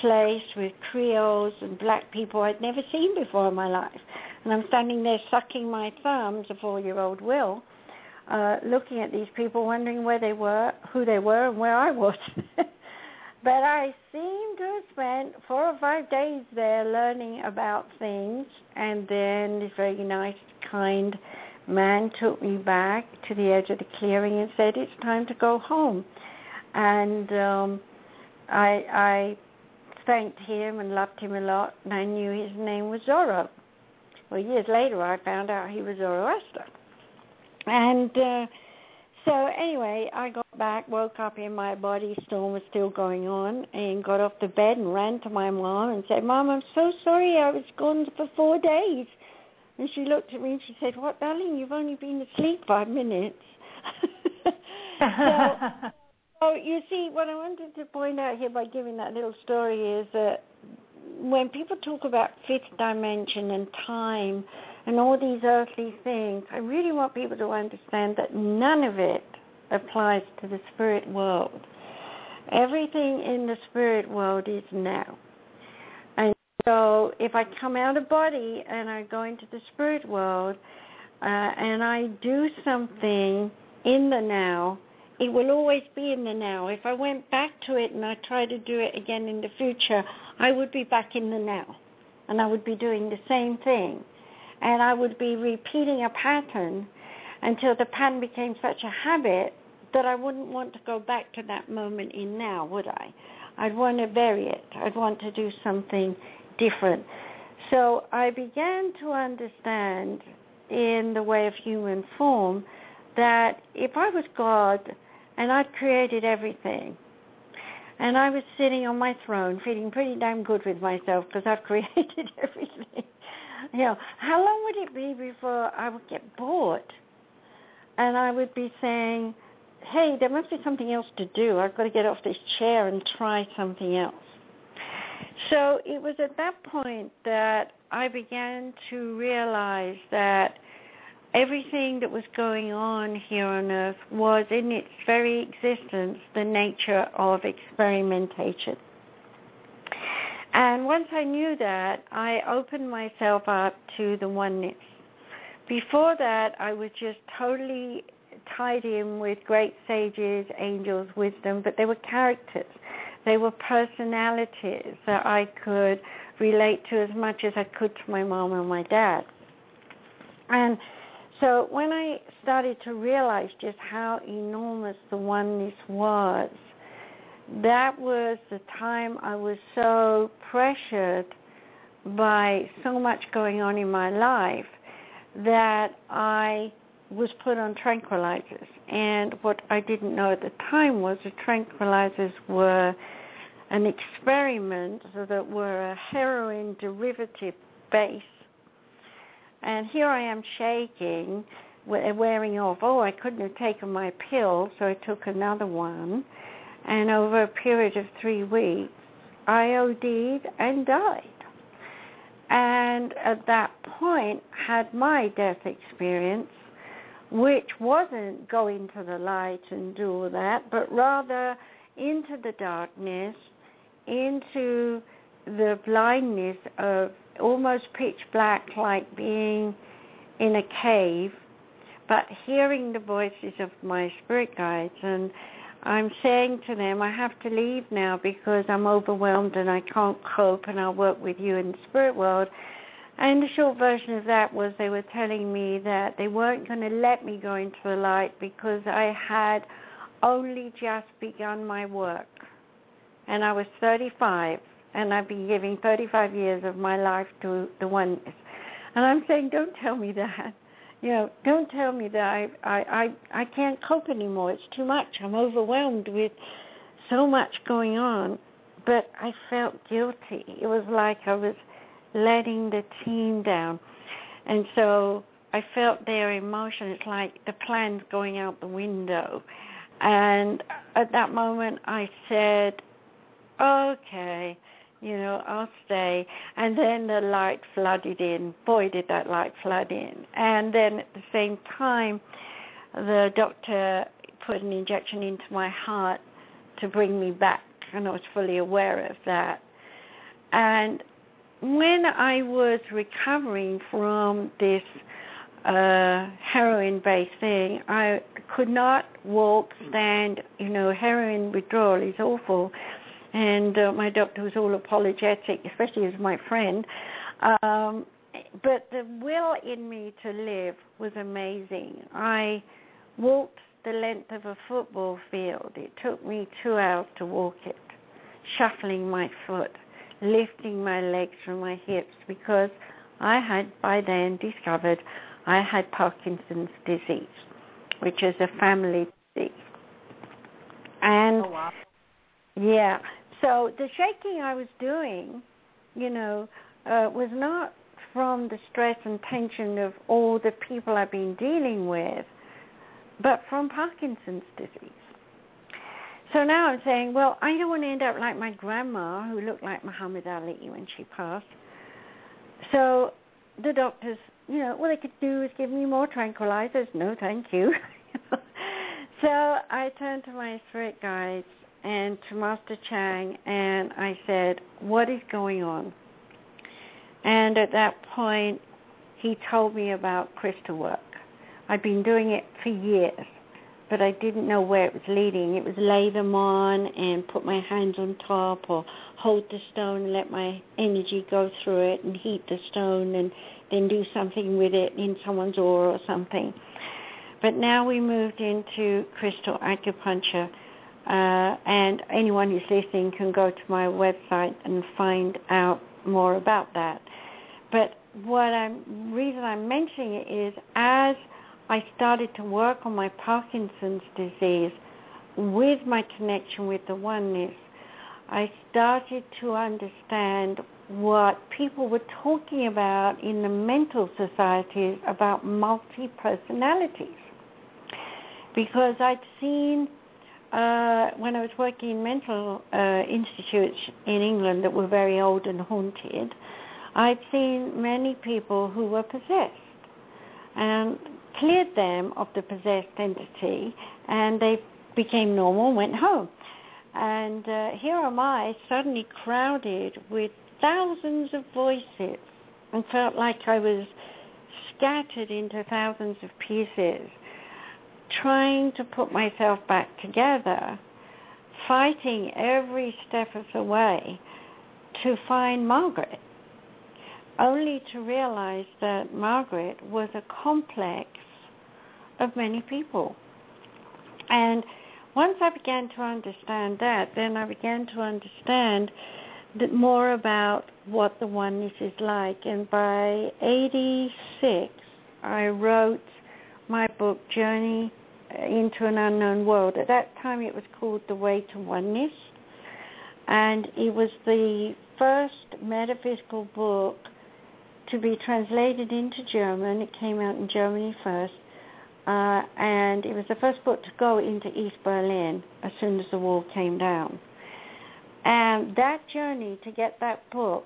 place with Creoles and black people I'd never seen before in my life. And I'm standing there sucking my thumbs, a 4-year-old Will, looking at these people, wondering where they were, who they were, and where I was. But I seemed to have spent 4 or 5 days there learning about things, and then this very nice, kind man took me back to the edge of the clearing and said, it's time to go home. And I thanked him and loved him a lot, and I knew his name was Zorro. Well, years later, I found out he was Zoroaster. And so anyway, I got back, woke up in my body, storm was still going on, and got off the bed and ran to my mom and said, "Mom, I'm so sorry, I was gone for 4 days." And she looked at me and she said, "What, darling, you've only been asleep 5 minutes." So you see, what I wanted to point out here by giving that little story is that when people talk about fifth dimension and time and all these earthly things, I really want people to understand that none of it applies to the spirit world. Everything in the spirit world is now. And so if I come out of body and I go into the spirit world and I do something in the now, it will always be in the now. If I went back to it and I tried to do it again in the future, I would be back in the now. And I would be doing the same thing. And I would be repeating a pattern until the pattern became such a habit that I wouldn't want to go back to that moment in now, would I? I'd want to vary it. I'd want to do something different. So I began to understand in the way of human form that if I was God and I'd created everything and I was sitting on my throne feeling pretty damn good with myself because I've created everything, you know, how long would it be before I would get bored and I would be saying, hey, there must be something else to do. I've got to get off this chair and try something else. So it was at that point that I began to realize that everything that was going on here on Earth was in its very existence the nature of experimentation. And once I knew that, I opened myself up to the oneness. Before that, I was just totally tied in with great sages, angels, wisdom, but they were characters. They were personalities that I could relate to as much as I could to my mom and my dad. And so when I started to realize just how enormous the oneness was, that was the time I was so pressured by so much going on in my life that I was put on tranquilizers. And what I didn't know at the time was the tranquilizers were an experiment that were a heroin derivative base. And here I am shaking, wearing off. Oh, I couldn't have taken my pill, so I took another one. And over a period of 3 weeks, I OD'd and died. And at that point, had my death experience, which wasn't go into the light and do all that, but rather into the darkness, into the blindness of almost pitch black, like being in a cave, but hearing the voices of my spirit guides. And I'm saying to them, I have to leave now because I'm overwhelmed and I can't cope, and I'll work with you in the spirit world. And the short version of that was they were telling me that they weren't going to let me go into the light because I had only just begun my work. And I was 35, and I've been giving 35 years of my life to the oneness. And I'm saying, don't tell me that. You know, don't tell me that I can't cope anymore. It's too much. I'm overwhelmed with so much going on. But I felt guilty. It was like I was letting the team down. And so I felt their emotion. It's like the plan's going out the window. And at that moment I said, okay, you know, I'll stay. And then the light flooded in. Boy, did that light flood in. And then at the same time, the doctor put an injection into my heart to bring me back, and I was fully aware of that. And when I was recovering from this heroin-based thing, I could not walk, stand. You know, heroin withdrawal is awful. And my doctor was all apologetic, especially as my friend. But the will in me to live was amazing. I walked the length of a football field. It took me 2 hours to walk it, shuffling my foot. lifting my legs from my hips because I had by then discovered I had Parkinson's disease, which is a family disease. And, yeah, so the shaking I was doing, was not from the stress and tension of all the people I've been dealing with, but from Parkinson's disease. So now I'm saying, well, I don't want to end up like my grandma, who looked like Muhammad Ali when she passed. So the doctors, all they could do is give me more tranquilizers. No, thank you. So I turned to my spirit guides and to Master Chang, and I said, what is going on? And at that point, he told me about crystal work. I'd been doing it for years, but I didn't know where it was leading. It was lay them on and put my hands on top, or hold the stone and let my energy go through it and heat the stone and then do something with it in someone's aura or something. But now we moved into crystal acupuncture, and anyone who's listening can go to my website and find out more about that. But reason I'm mentioning it is as I started to work on my Parkinson's disease with my connection with the oneness, I started to understand what people were talking about in the mental societies about multi-personalities. Because I'd seen, when I was working in mental institutes in England that were very old and haunted, I'd seen many people who were possessed and cleared them of the possessed entity, and they became normal and went home. And here am I, suddenly crowded with thousands of voices, and felt like I was scattered into thousands of pieces, trying to put myself back together, fighting every step of the way to find Margaret, only to realize that Margaret was a complex of many people. And once I began to understand that, then I began to understand more about what the oneness is like. And by 86, I wrote my book, Journey into an Unknown World. At that time, it was called The Way to Oneness. And it was the first metaphysical book to be translated into German. It came out in Germany first. And it was the first book to go into East Berlin as soon as the wall came down. And that journey to get that book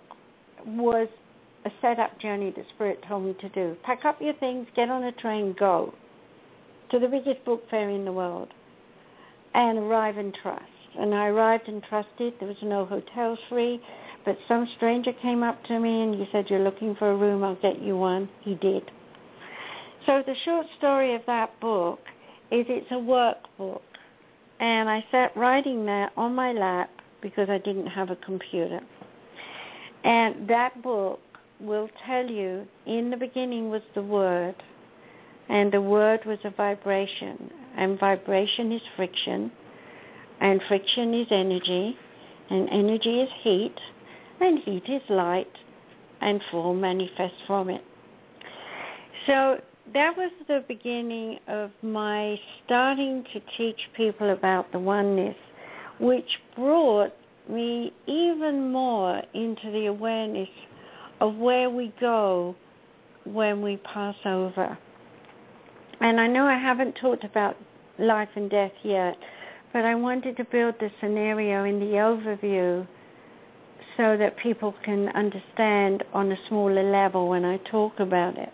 was a set-up journey that Spirit told me to do. Pack up your things, get on a train, go to the biggest book fair in the world, and arrive and trust. And I arrived and trusted. There was no hotels free, but some stranger came up to me and he said, "You're looking for a room, I'll get you one." He did. So the short story of that book is it's a workbook. And I sat writing that on my lap because I didn't have a computer. And that book will tell you, in the beginning was the Word, and the Word was a vibration, and vibration is friction, and friction is energy, and energy is heat, and heat is light, and form manifests from it. So that was the beginning of my starting to teach people about the oneness, which brought me even more into the awareness of where we go when we pass over. And I know I haven't talked about life and death yet, but I wanted to build the scenario in the overview so that people can understand on a smaller level when I talk about it.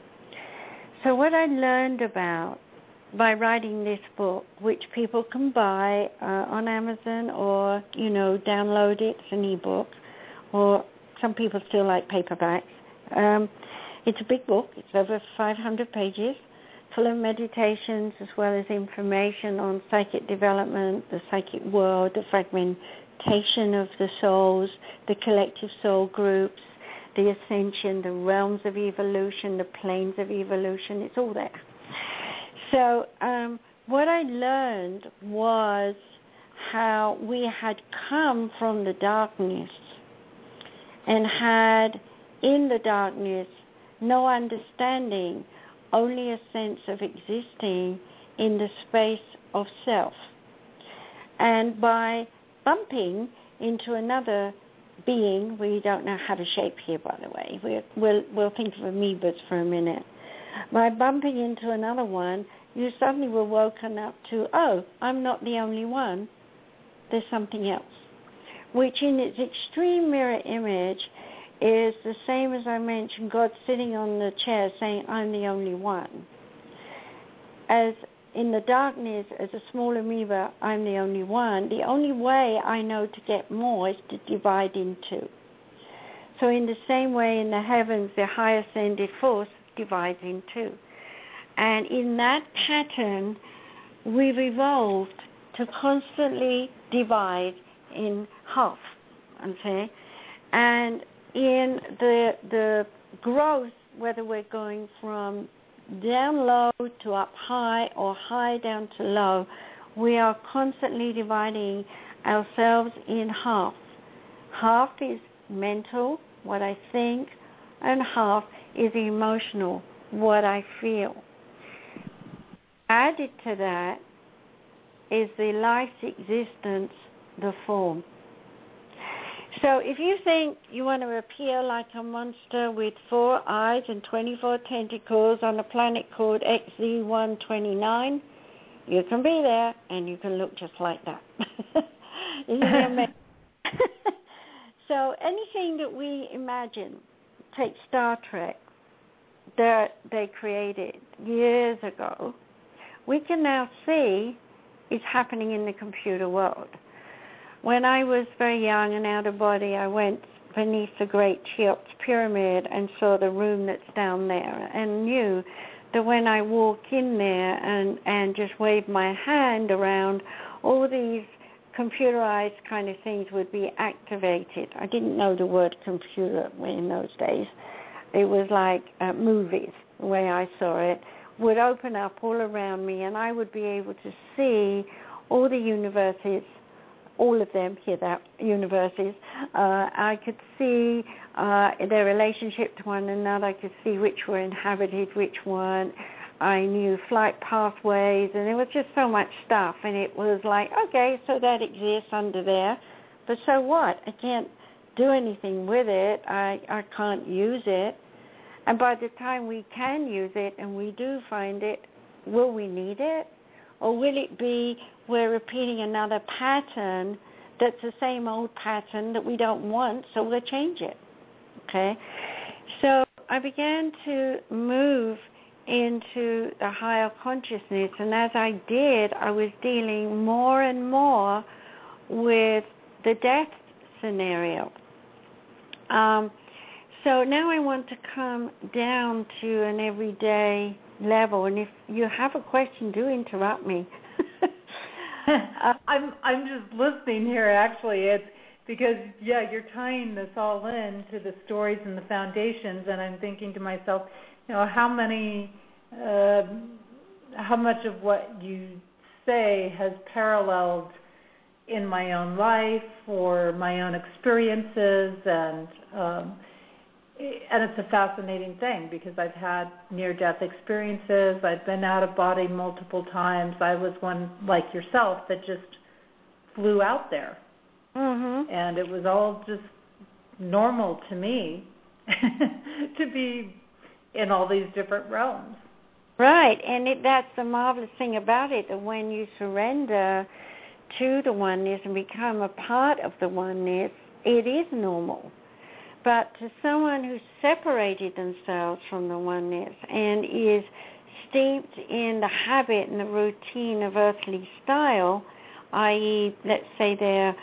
So what I learned about by writing this book, which people can buy on Amazon or, download it, it's an ebook, or some people still like paperbacks. It's a big book. It's over 500 pages, full of meditations as well as information on psychic development, the psychic world, the fragmentation of the souls, the collective soul groups, the ascension, the realms of evolution, the planes of evolution. It's all there. So what I learned was how we had come from the darkness and had in the darkness no understanding, only a sense of existing in the space of self. And by bumping into another being, we don't know how to shape here, by the way. We'll think of amoebas for a minute. By bumping into another one, you suddenly were woken up to, oh, I'm not the only one. There's something else, which in its extreme mirror image is the same as I mentioned, God sitting on the chair saying, I'm the only one. As in the darkness, as a small amoeba, I'm the only one. The only way I know to get more is to divide in two. So in the same way in the heavens, the high ascended force divides in two. And in that pattern, we've evolved to constantly divide in half, okay? And in the growth, whether we're going from down low to up high or high down to low, we are constantly dividing ourselves in half. Half is mental, what I think, and half is emotional, what I feel. Added to that is the life's existence, the form. So if you think you want to appear like a monster with 4 eyes and 24 tentacles on a planet called XZ129, you can be there and you can look just like that. Isn't it amazing? So anything that we imagine, take Star Trek, that they created years ago, we can now see is happening in the computer world. When I was very young and out of body, I went beneath the Great Cheops Pyramid and saw the room that's down there and knew that when I walk in there and just wave my hand around, all these computerized kind of things would be activated. I didn't know the word computer in those days. It was like movies, the way I saw it, would open up all around me, and I would be able to see all the universes, all of them, hear that, universes. I could see their relationship to one another. I could see which were inhabited, which weren't. I knew flight pathways, and there was just so much stuff. And it was like, okay, so that exists under there, but so what? I can't do anything with it. I can't use it. And by the time we can use it and we do find it, will we need it? Or will it be we're repeating another pattern that's the same old pattern that we don't want, so we'll change it, okay? So I began to move into the higher consciousness, and as I did, I was dealing more and more with the death scenario. So now I want to come down to an everyday level, and if you have a question, do interrupt me. I'm just listening here. Actually, it's because you're tying this all in to the stories and the foundations, and I'm thinking to myself, how much of what you say has paralleled in my own life or my own experiences, and it's a fascinating thing because I've had near-death experiences. I've been out of body multiple times. I was one like yourself that just flew out there. Mm-hmm. And it was all just normal to me to be in all these different realms. Right, and that's the marvelous thing about it, that when you surrender to the oneness and become a part of the oneness, it is normal. But to someone who's separated themselves from the oneness and is steeped in the habit and the routine of earthly style, i.e., let's say they're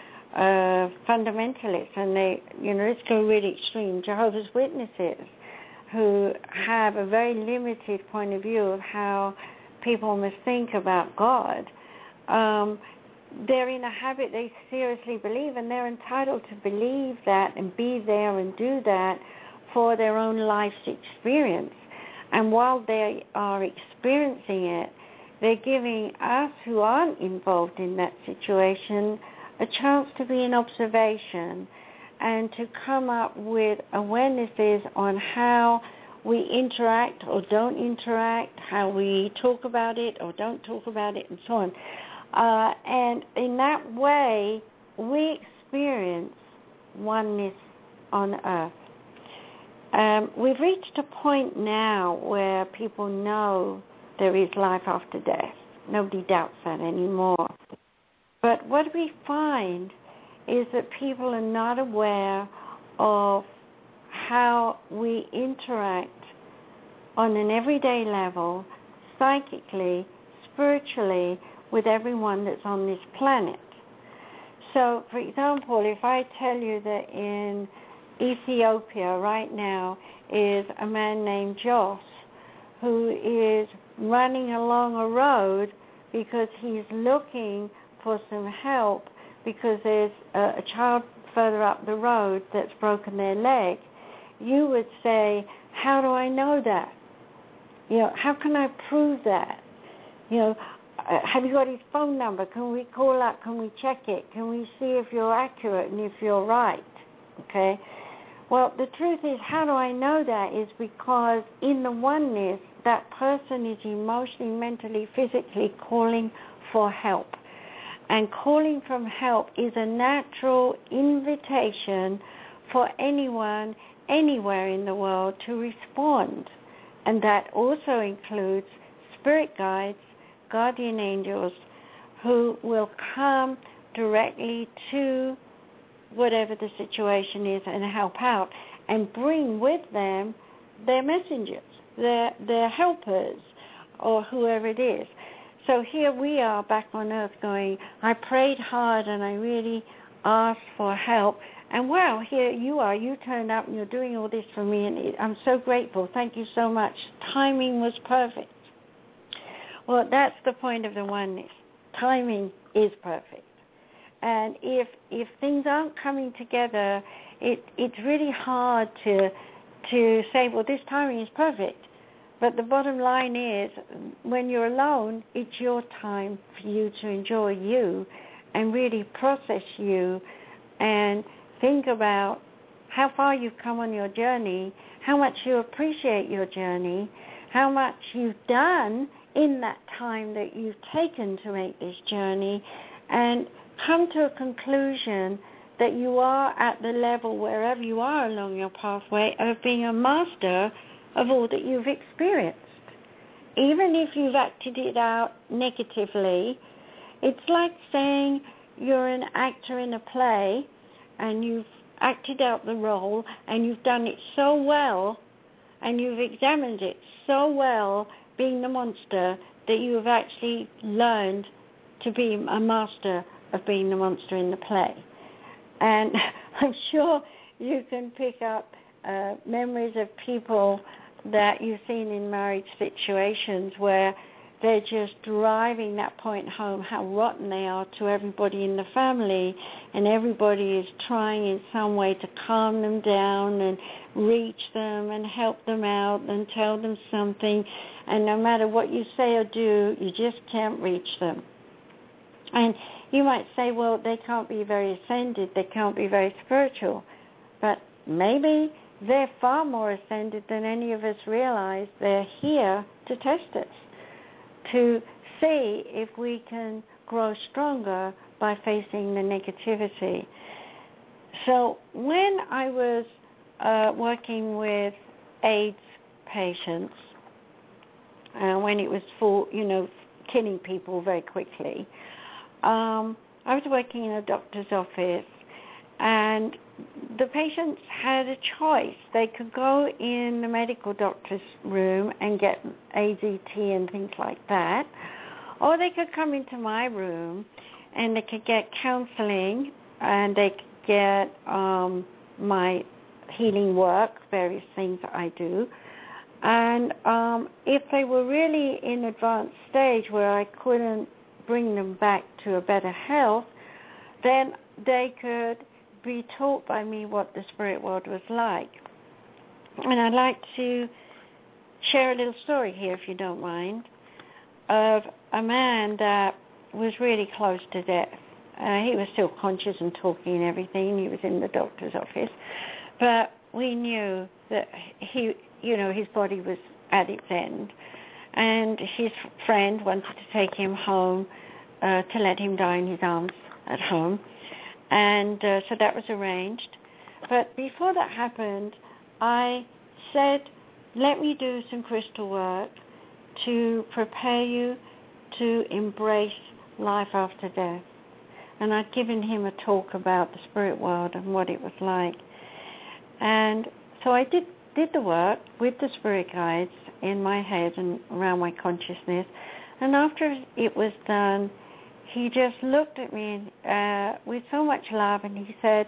fundamentalists, and let's go really extreme, Jehovah's Witnesses, who have a very limited point of view of how people must think about God, they're in a habit they seriously believe, and they're entitled to believe that and be there and do that for their own life's experience. And while they are experiencing it, they're giving us who aren't involved in that situation a chance to be in observation and to come up with awarenesses on how we interact or don't interact, how we talk about it or don't talk about it, and so on. And in that way, we experience oneness on earth. We've reached a point now where people know there is life after death. Nobody doubts that anymore. But what we find is that people are not aware of how we interact on an everyday level, psychically, spiritually, with everyone that's on this planet. So, for example, if I tell you that in Ethiopia right now is a man named Joss who is running along a road because he's looking for some help because there's a child further up the road that's broken their leg, you would say, how do I know that? How can I prove that? Have you got his phone number? Can we call up? Can we check it? Can we see if you're accurate and if you're right? Okay? Well, the truth is, how do I know that is because in the oneness, that person is emotionally, mentally, physically calling for help. And calling for help is a natural invitation for anyone, anywhere in the world to respond. And that also includes spirit guides, guardian angels, who will come directly to whatever the situation is and help out and bring with them their messengers, their helpers, or whoever it is. So here we are back on earth going, I prayed hard and I really asked for help. And wow, here you are. You turned up and you're doing all this for me. And I'm so grateful. Thank you so much. Timing was perfect. Well, that's the point of the oneness. Timing is perfect. And if things aren't coming together, it's really hard to say, well, this timing is perfect. But the bottom line is, when you're alone, it's your time for you to enjoy you and really process you and think about how far you've come on your journey, how much you appreciate your journey, how much you've done in that time that you've taken to make this journey, and come to a conclusion that you are at the level, wherever you are along your pathway, of being a master of all that you've experienced. Even if you've acted it out negatively, it's like saying you're an actor in a play and you've acted out the role and you've done it so well and you've examined it so well, being the monster, that you have actually learned to be a master of being the monster in the play. And I'm sure you can pick up memories of people that you've seen in marriage situations where they're just driving that point home, how rotten they are to everybody in the family, and everybody is trying in some way to calm them down and reach them and help them out and tell them something, and no matter what you say or do, you just can't reach them. And you might say, well, they can't be very ascended, they can't be very spiritual, but maybe they're far more ascended than any of us realize. They're here to test us, to see if we can grow stronger by facing the negativity. So when I was working with AIDS patients, when it was for, killing people very quickly, I was working in a doctor's office, and the patients had a choice. They could go in the medical doctor's room and get AZT and things like that, or they could come into my room and they could get counseling and they could get my healing work, various things that I do. And if they were really in advanced stage where I couldn't bring them back to a better health, then they could be taught by me what the spirit world was like. And I'd like to share a little story here, if you don't mind, of a man that was really close to death. He was still conscious and talking and everything. He was in the doctor's office. But we knew that his body was at its end. And his friend wanted to take him home to let him die in his arms at home. And so that was arranged. But before that happened, I said, let me do some crystal work to prepare you to embrace life after death. And I'd given him a talk about the spirit world and what it was like. And so I did the work with the spirit guides in my head and around my consciousness. And after it was done, he just looked at me with so much love, and he said,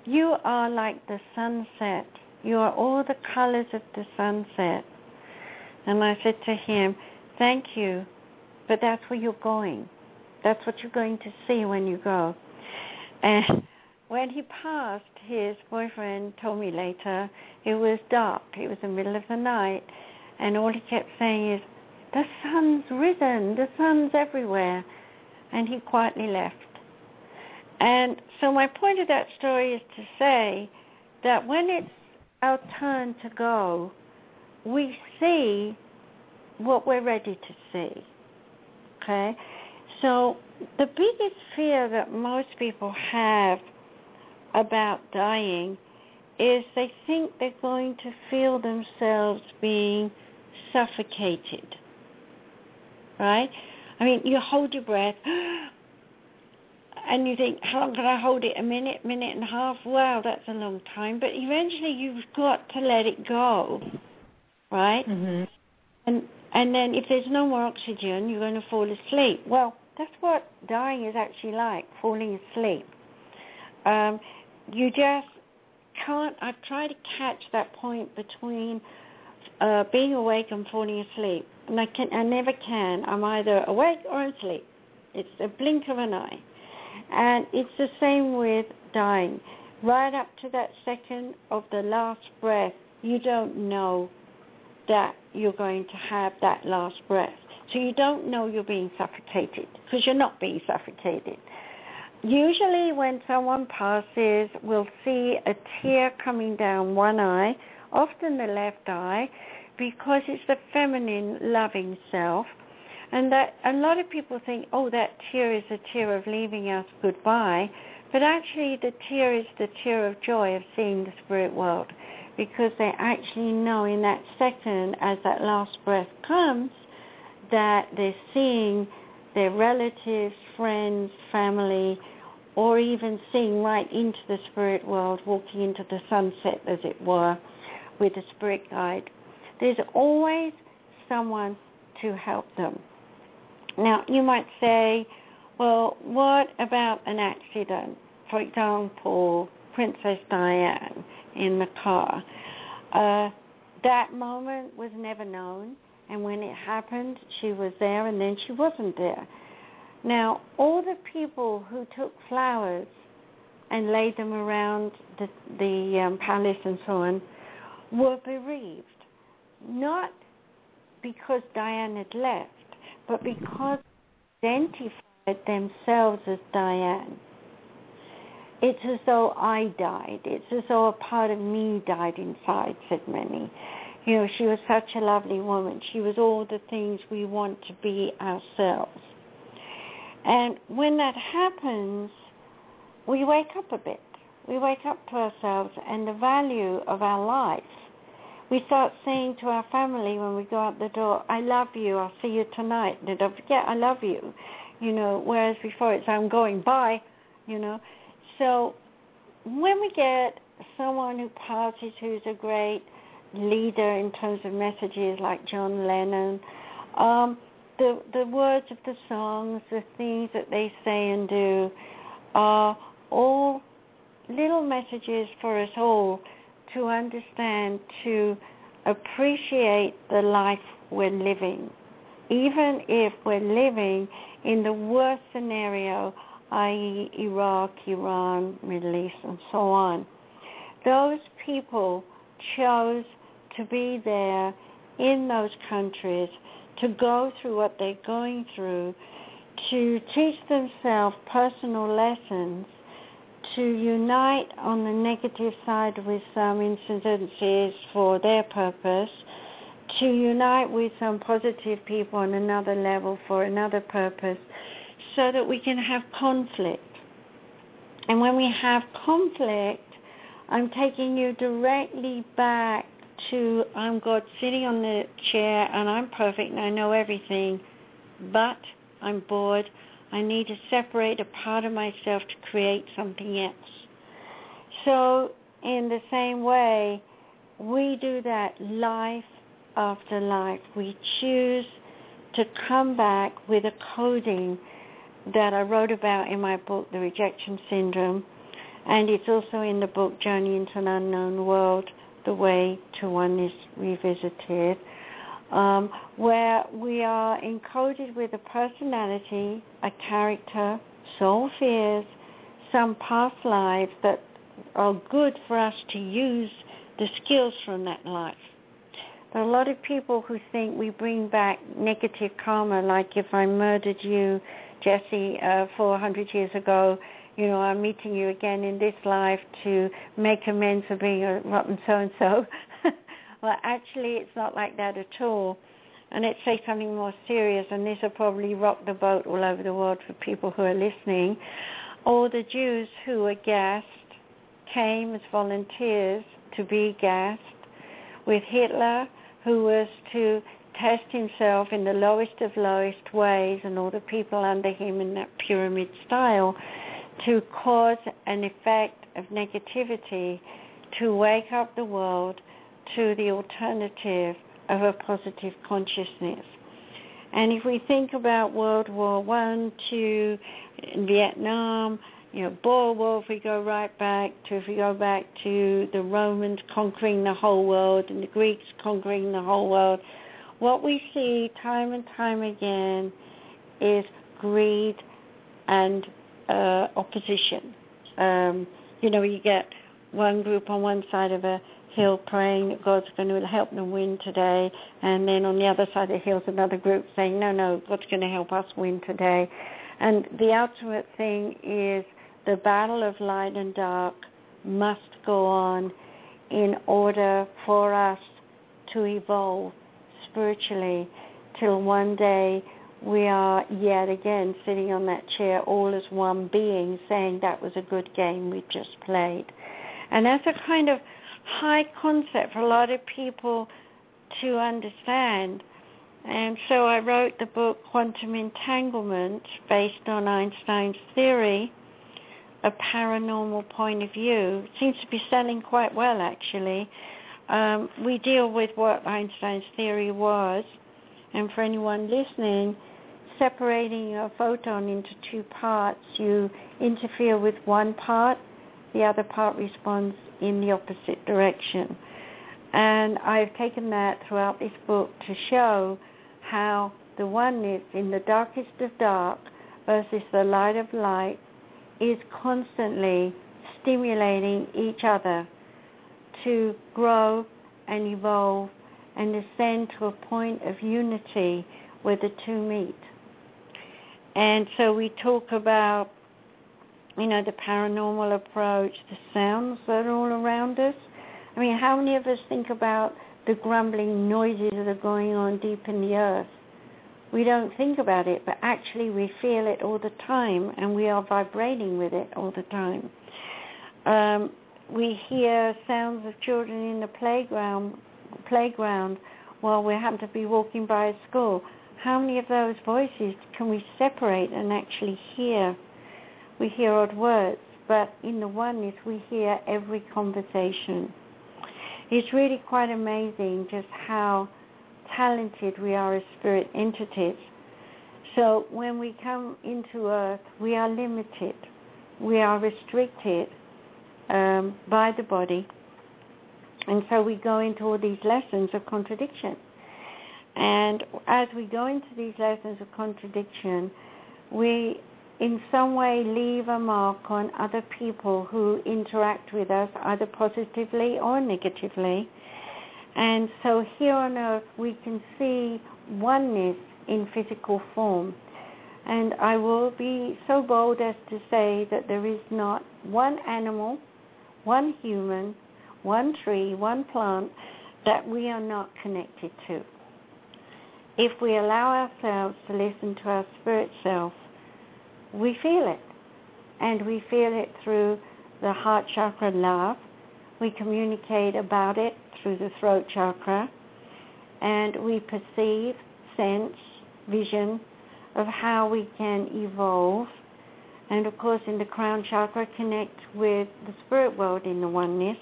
you are like the sunset. You are all the colors of the sunset. And I said to him, thank you, but that's where you're going. That's what you're going to see when you go. And when he passed, his boyfriend told me later, it was dark. It was the middle of the night. And all he kept saying is, the sun's risen. The sun's everywhere. And he quietly left. And so my point of that story is to say that when it's our turn to go, we see what we're ready to see. Okay? So the biggest fear that most people have about dying is they think they're going to feel themselves being suffocated. Right? I mean, you hold your breath, and you think, how long can I hold it? A minute, minute and a half? Wow, that's a long time. But eventually you've got to let it go, right? Mm-hmm. And then if there's no more oxygen, you're going to fall asleep. Well, that's what dying is actually like, falling asleep. You just can't. I've tried to catch that point between being awake and falling asleep, and I never can. I'm either awake or asleep. It's a blink of an eye. And it's the same with dying. Right up to that second of the last breath, you don't know that you're going to have that last breath. So you don't know you're being suffocated, because you're not being suffocated. Usually when someone passes, we'll see a tear coming down one eye, often the left eye, because it's the feminine loving self. And that a lot of people think, oh, that tear is a tear of leaving us goodbye. But actually the tear is the tear of joy of seeing the spirit world, because they actually know in that second, as that last breath comes, that they're seeing their relatives, friends, family, or even seeing right into the spirit world, walking into the sunset, as it were, with a spirit guide. There's always someone to help them. Now, you might say, well, what about an accident? For example, Princess Diane in the car. That moment was never known, and when it happened, she was there, and then she wasn't there. Now, all the people who took flowers and laid them around the palace and so on were bereaved, not because Diane had left, but because they identified themselves as Diane. It's as though I died. It's as though a part of me died inside, said many. You know, she was such a lovely woman. She was all the things we want to be ourselves. And when that happens, we wake up a bit. We wake up to ourselves and the value of our life. We start saying to our family when we go out the door, I love you, I'll see you tonight. And don't forget, I love you. You know, whereas before it's, I'm going, bye, you know. So when we get someone who passes who's a great leader in terms of messages like John Lennon, the words of the songs, the things that they say and do are all little messages for us all to understand, to appreciate the life we're living, even if we're living in the worst scenario, i.e. Iraq, Iran, Middle East, and so on. Those people chose to be there in those countries, to go through what they're going through, to teach themselves personal lessons, to unite on the negative side with some incidences for their purpose, to unite with some positive people on another level for another purpose, so that we can have conflict. And when we have conflict, I'm taking you directly back to I'm God sitting on the chair and I'm perfect and I know everything, but I'm bored. I need to separate a part of myself to create something else. So in the same way, we do that life after life. We choose to come back with a coding that I wrote about in my book, The Rejection Syndrome, and it's also in the book, Journey into an Unknown World, The Way to Oneness Revisited, where we are encoded with a personality, a character, soul fears, some past lives that are good for us to use the skills from that life. There are a lot of people who think we bring back negative karma, like if I murdered you, Jesse, 400 years ago, I'm meeting you again in this life to make amends for being a rotten so-and-so. Well, actually, it's not like that at all. And let's say something more serious, and this will probably rock the boat all over the world for people who are listening. All the Jews who were gassed came as volunteers to be gassed, with Hitler, who was to test himself in the lowest of lowest ways and all the people under him in that pyramid style to cause an effect of negativity to wake up the world to the alternative of a positive consciousness. And if we think about World War I, II, Vietnam, Boer War, if we go back to the Romans conquering the whole world and the Greeks conquering the whole world, what we see time and time again is greed and opposition. You get one group on one side of a hill praying that God's going to help them win today, and then on the other side of the hill is another group saying, no, God's going to help us win today. And the ultimate thing is the battle of light and dark must go on in order for us to evolve spiritually till one day we are yet again sitting on that chair all as one being saying that was a good game we just played. And that's a kind of high concept for a lot of people to understand. And so I wrote the book Quantum Entanglement based on Einstein's theory, a paranormal point of view. It seems to be selling quite well, actually. We deal with what Einstein's theory was, and for anyone listening, separating a photon into two parts, you interfere with one part, the other part responds in the opposite direction. And I've taken that throughout this book to show how the oneness in the darkest of dark versus the light of light is constantly stimulating each other to grow and evolve and ascend to a point of unity where the two meet. And so we talk about, the paranormal approach, the sounds that are all around us. I mean, how many of us think about the grumbling noises that are going on deep in the earth? We don't think about it, but actually we feel it all the time, and we are vibrating with it all the time. We hear sounds of children in the playground while we happen to be walking by a school. How many of those voices can we separate and actually hear? We hear odd words, but in the oneness we hear every conversation. It's really quite amazing just how talented we are as spirit entities. So when we come into Earth, we are limited. We are restricted by the body. And so we go into all these lessons of contradiction. And as we go into these lessons of contradiction, we in some way leave a mark on other people who interact with us, either positively or negatively. And so here on Earth, we can see oneness in physical form. And I will be so bold as to say that there is not one animal, one human, one tree, one plant that we are not connected to. If we allow ourselves to listen to our spirit self, we feel it. And we feel it through the heart chakra love. We communicate about it through the throat chakra. And we perceive, sense, vision of how we can evolve. And of course in the crown chakra connect with the spirit world in the oneness.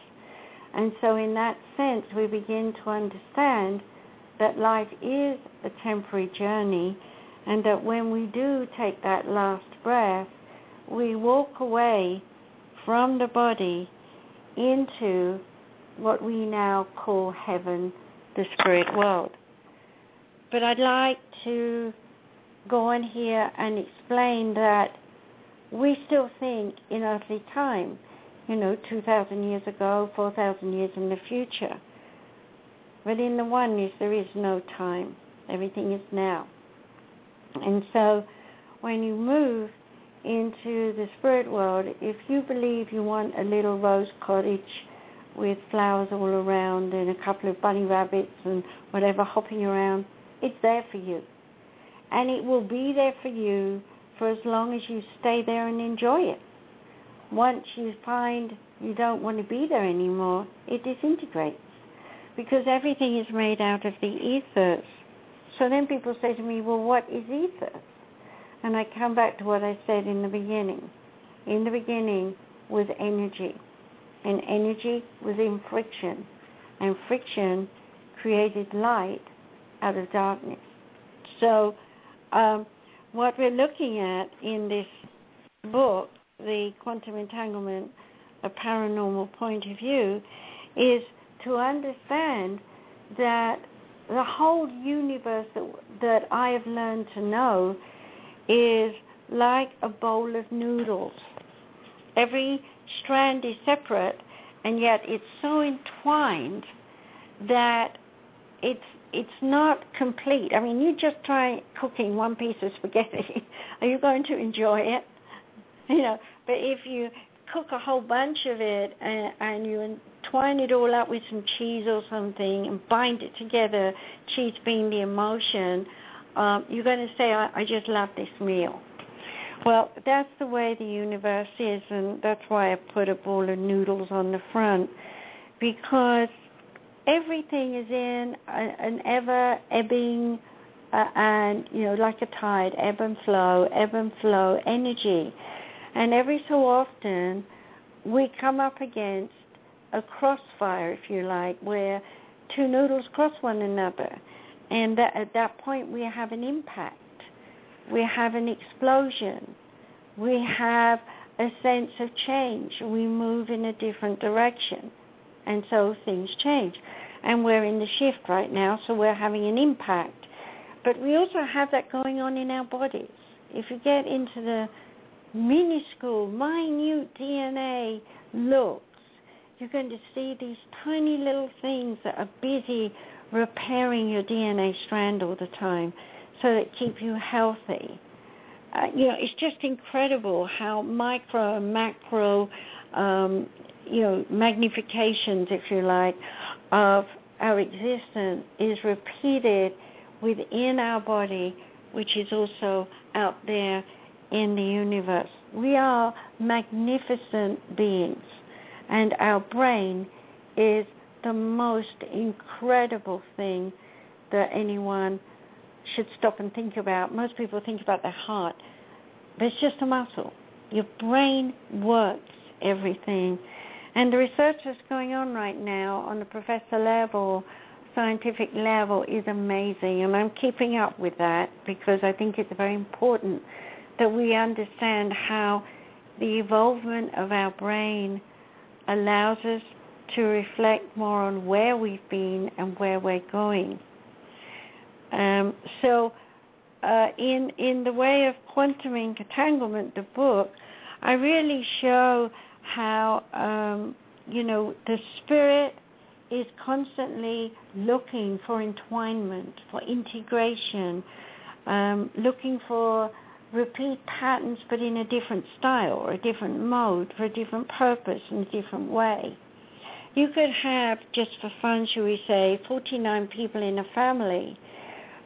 And so in that sense we begin to understand that life is a temporary journey, and that when we do take that last breath, we walk away from the body into what we now call heaven, the spirit world. But I'd like to go on here and explain that we still think in earthly time, 2,000 years ago, 4,000 years in the future. But in the oneness, there is no time. Everything is now. And so when you move into the spirit world, if you believe you want a little rose cottage with flowers all around and a couple of bunny rabbits and whatever hopping around, it's there for you. And it will be there for you for as long as you stay there and enjoy it. Once you find you don't want to be there anymore, it disintegrates, because everything is made out of the ethers. So then people say to me, well, what is ethers? And I come back to what I said in the beginning. In the beginning was energy, and energy was in friction, and friction created light out of darkness. So what we're looking at in this book, The Quantum Entanglement, A Paranormal Point of View, is to understand that the whole universe that I have learned to know is like a bowl of noodles. Every strand is separate, and yet it's so entwined that it's not complete. I mean, you just try cooking one piece of spaghetti. Are you going to enjoy it? But if you cook a whole bunch of it and you entwine it all up with some cheese or something and bind it together, cheese being the emotion, you're going to say, I just love this meal. Well, that's the way the universe is, and that's why I put a bowl of noodles on the front, because everything is in an ever-ebbing and, like a tide, ebb and flow energy. And every so often, we come up against a crossfire, if you like, where two noodles cross one another. And at that point, we have an impact. We have an explosion. We have a sense of change. We move in a different direction. And so things change. And we're in the shift right now, so we're having an impact. But we also have that going on in our bodies. If you get into the minuscule, minute DNA looks, you're going to see these tiny little things that are busy repairing your DNA strand all the time so that keep you healthy. It's just incredible how micro and macro, magnifications, if you like, of our existence is repeated within our body, which is also out there in the universe. We are magnificent beings, and our brain is the most incredible thing that anyone should stop and think about. Most people think about their heart, but it's just a muscle. Your brain works everything. And the research that's going on right now on the professor level, scientific level, is amazing. And I'm keeping up with that because I think it's very important that we understand how the evolvement of our brain allows us to reflect more on where we've been and where we're going. So in the way of Quantum Entanglement, the book, I really show how, the spirit is constantly looking for entwinement, for integration, looking for repeat patterns but in a different style or a different mode for a different purpose in a different way. You could have, just for fun, shall we say, 49 people in a family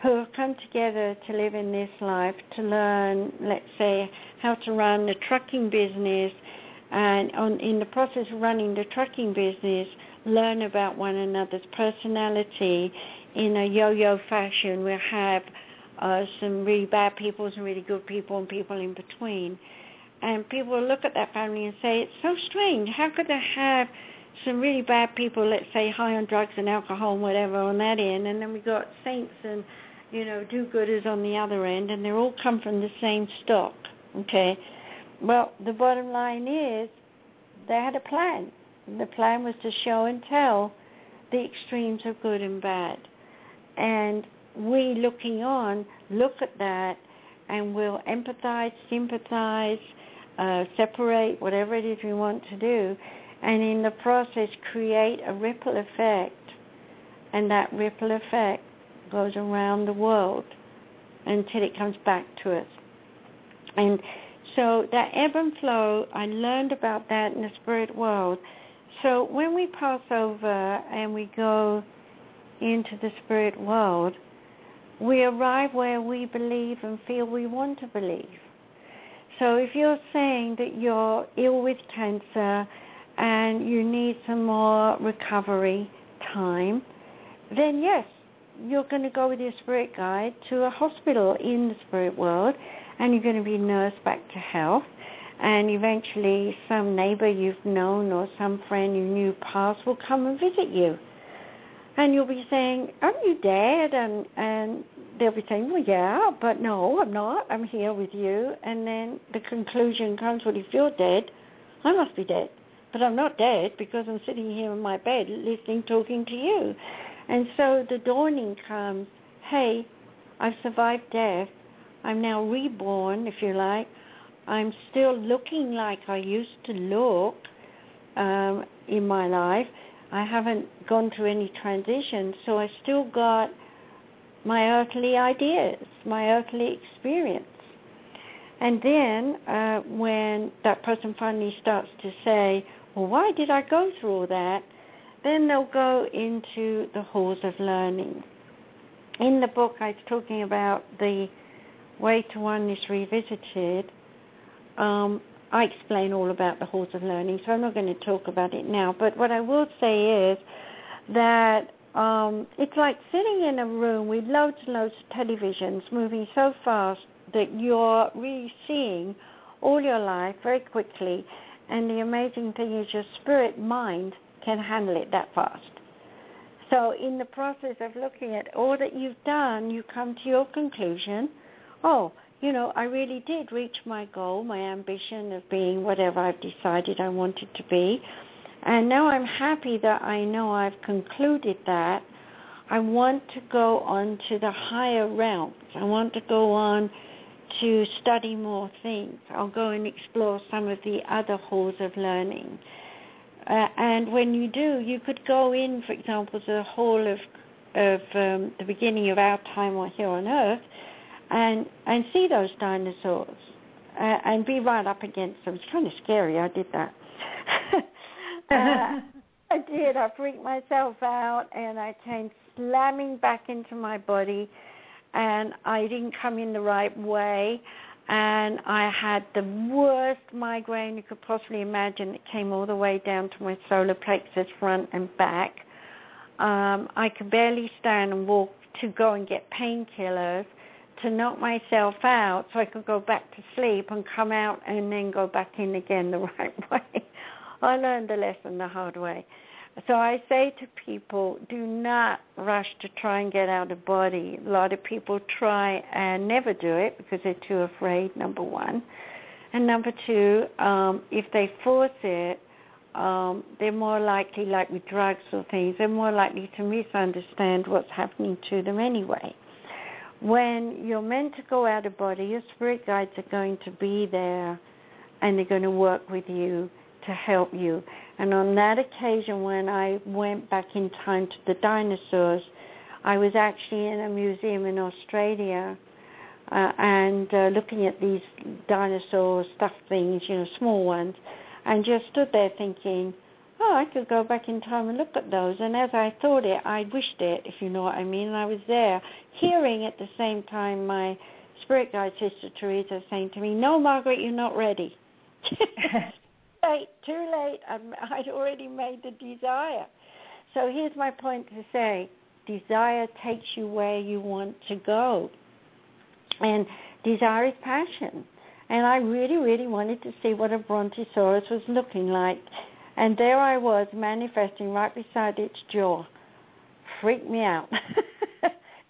who have come together to live in this life to learn, let's say, how to run a trucking business, and in the process of running the trucking business, learn about one another's personality in a yo-yo fashion. We'll have some really bad people, some really good people, and people in between. And people will look at that family and say, it's so strange. How could they have some really bad people, let's say, high on drugs and alcohol and whatever on that end, and then we got saints and, do-gooders on the other end, and they all come from the same stock, okay? Well, the bottom line is they had a plan. The plan was to show and tell the extremes of good and bad. And we looking on look at that and will empathize, sympathize, separate, whatever it is we want to do, and in the process create a ripple effect. And that ripple effect goes around the world until it comes back to us. And so that ebb and flow, I learned about that in the spirit world. So when we pass over and we go into the spirit world, we arrive where we believe and feel we want to believe. So if you're saying that you're ill with cancer and you need some more recovery time, then yes, you're going to go with your spirit guide to a hospital in the spirit world, and you're going to be nursed back to health, and eventually some neighbor you've known or some friend you knew past will come and visit you. And you'll be saying, aren't you dead? And they'll be saying, well, yeah, but no, I'm not. I'm here with you. And then the conclusion comes, well, if you're dead, I must be dead. But I'm not dead because I'm sitting here in my bed listening, talking to you. And so the dawning comes, hey, I've survived death. I'm now reborn, if you like. I'm still looking like I used to look in my life. I haven't gone through any transition, so I still got my earthly ideas, my earthly experience. And then when that person finally starts to say, well, why did I go through all that? Then they'll go into the halls of learning. In the book, I was talking about the Way to Oneness Revisited. I explain all about the halls of learning, so I'm not going to talk about it now. But what I will say is that it's like sitting in a room with loads and loads of televisions moving so fast that you're really seeing all your life very quickly, and the amazing thing is your spirit mind can handle it that fast. So in the process of looking at all that you've done, you come to your conclusion, I really did reach my goal, my ambition of being whatever I've decided I wanted to be. And now I'm happy that I know I've concluded that. I want to go on to the higher realms. I want to go on to study more things. I'll go and explore some of the other halls of learning. And when you do, you could go in, for example, to the hall of the beginning of our time here on Earth, and see those dinosaurs and be right up against them. It's kind of scary. I did that. I did. I freaked myself out, and I came slamming back into my body, and I didn't come in the right way, and I had the worst migraine you could possibly imagine. It came all the way down to my solar plexus, front and back. I could barely stand and walk to go and get painkillers to knock myself out so I could go back to sleep and come out and then go back in again the right way. I learned the lesson the hard way. So I say to people, do not rush to try and get out of body. A lot of people try and never do it because they're too afraid, number one. And number two, if they force it, they're more likely, like with drugs or things, they're more likely to misunderstand what's happening to them anyway. When you're meant to go out of body, your spirit guides are going to be there and they're going to work with you to help you. And on that occasion, when I went back in time to the dinosaurs, I was actually in a museum in Australia and looking at these dinosaur stuffed things, small ones, and just stood there thinking, oh, I could go back in time and look at those. And as I thought it, I wished it, if you know what I mean. And I was there, hearing at the same time my spirit guide, Sister Teresa, saying to me, no, Margaret, you're not ready. Too late. I'd already made the desire. So here's my point to say. Desire takes you where you want to go. And desire is passion. And I really, really wanted to see what a brontosaurus was looking like. And there I was, manifesting right beside its jaw. Freaked me out.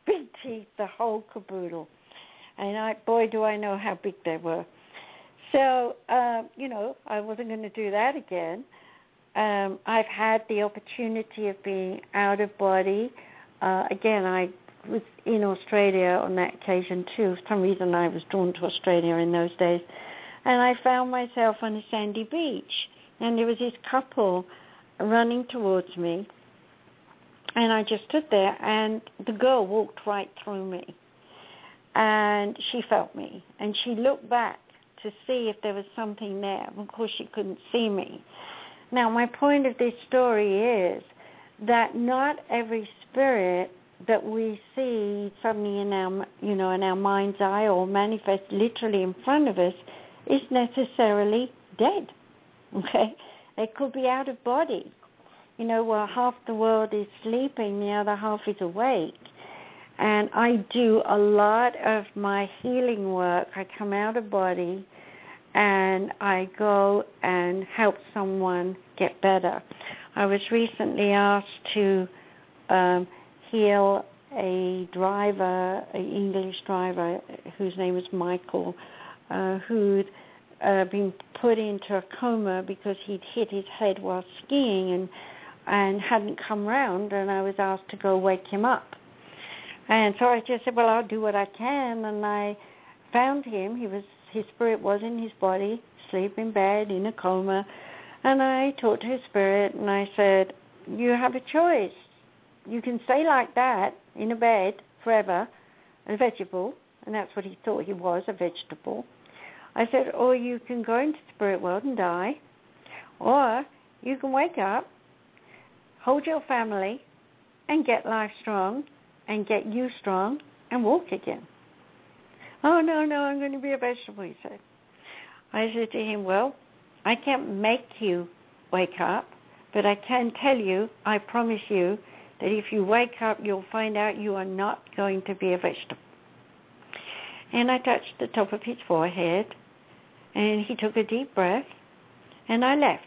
Big teeth, the whole caboodle. And boy, do I know how big they were. So, I wasn't going to do that again. I've had the opportunity of being out of body. Again, I was in Australia on that occasion too. For some reason I was drawn to Australia in those days. And I found myself on a sandy beach. And there was this couple running towards me. And I just stood there, and the girl walked right through me. And she felt me. And she looked back to see if there was something there. Of course, she couldn't see me. Now, my point of this story is that not every spirit that we see suddenly in our mind's eye or manifest literally in front of us is necessarily dead. Okay? They could be out of body. While half the world is sleeping, the other half is awake. And I do a lot of my healing work. I come out of body and I go and help someone get better. I was recently asked to heal a driver, an English driver, whose name was Michael, who'd been put into a coma because he'd hit his head while skiing and hadn't come round, and I was asked to go wake him up. And so I just said, well, I'll do what I can, and I found him. His spirit was in his body, asleep in bed, in a coma, and I talked to his spirit, and I said, you have a choice. You can stay like that, in a bed, forever, a vegetable, and that's what he thought he was, a vegetable. I said, or you can go into the spirit world and die, or you can wake up, hold your family, and get life strong, and get you strong, and walk again. Oh, no, I'm going to be a vegetable, he said. I said to him, well, I can't make you wake up, but I can tell you, I promise you, that if you wake up, you'll find out you are not going to be a vegetable. And I touched the top of his forehead, and he took a deep breath, and I left.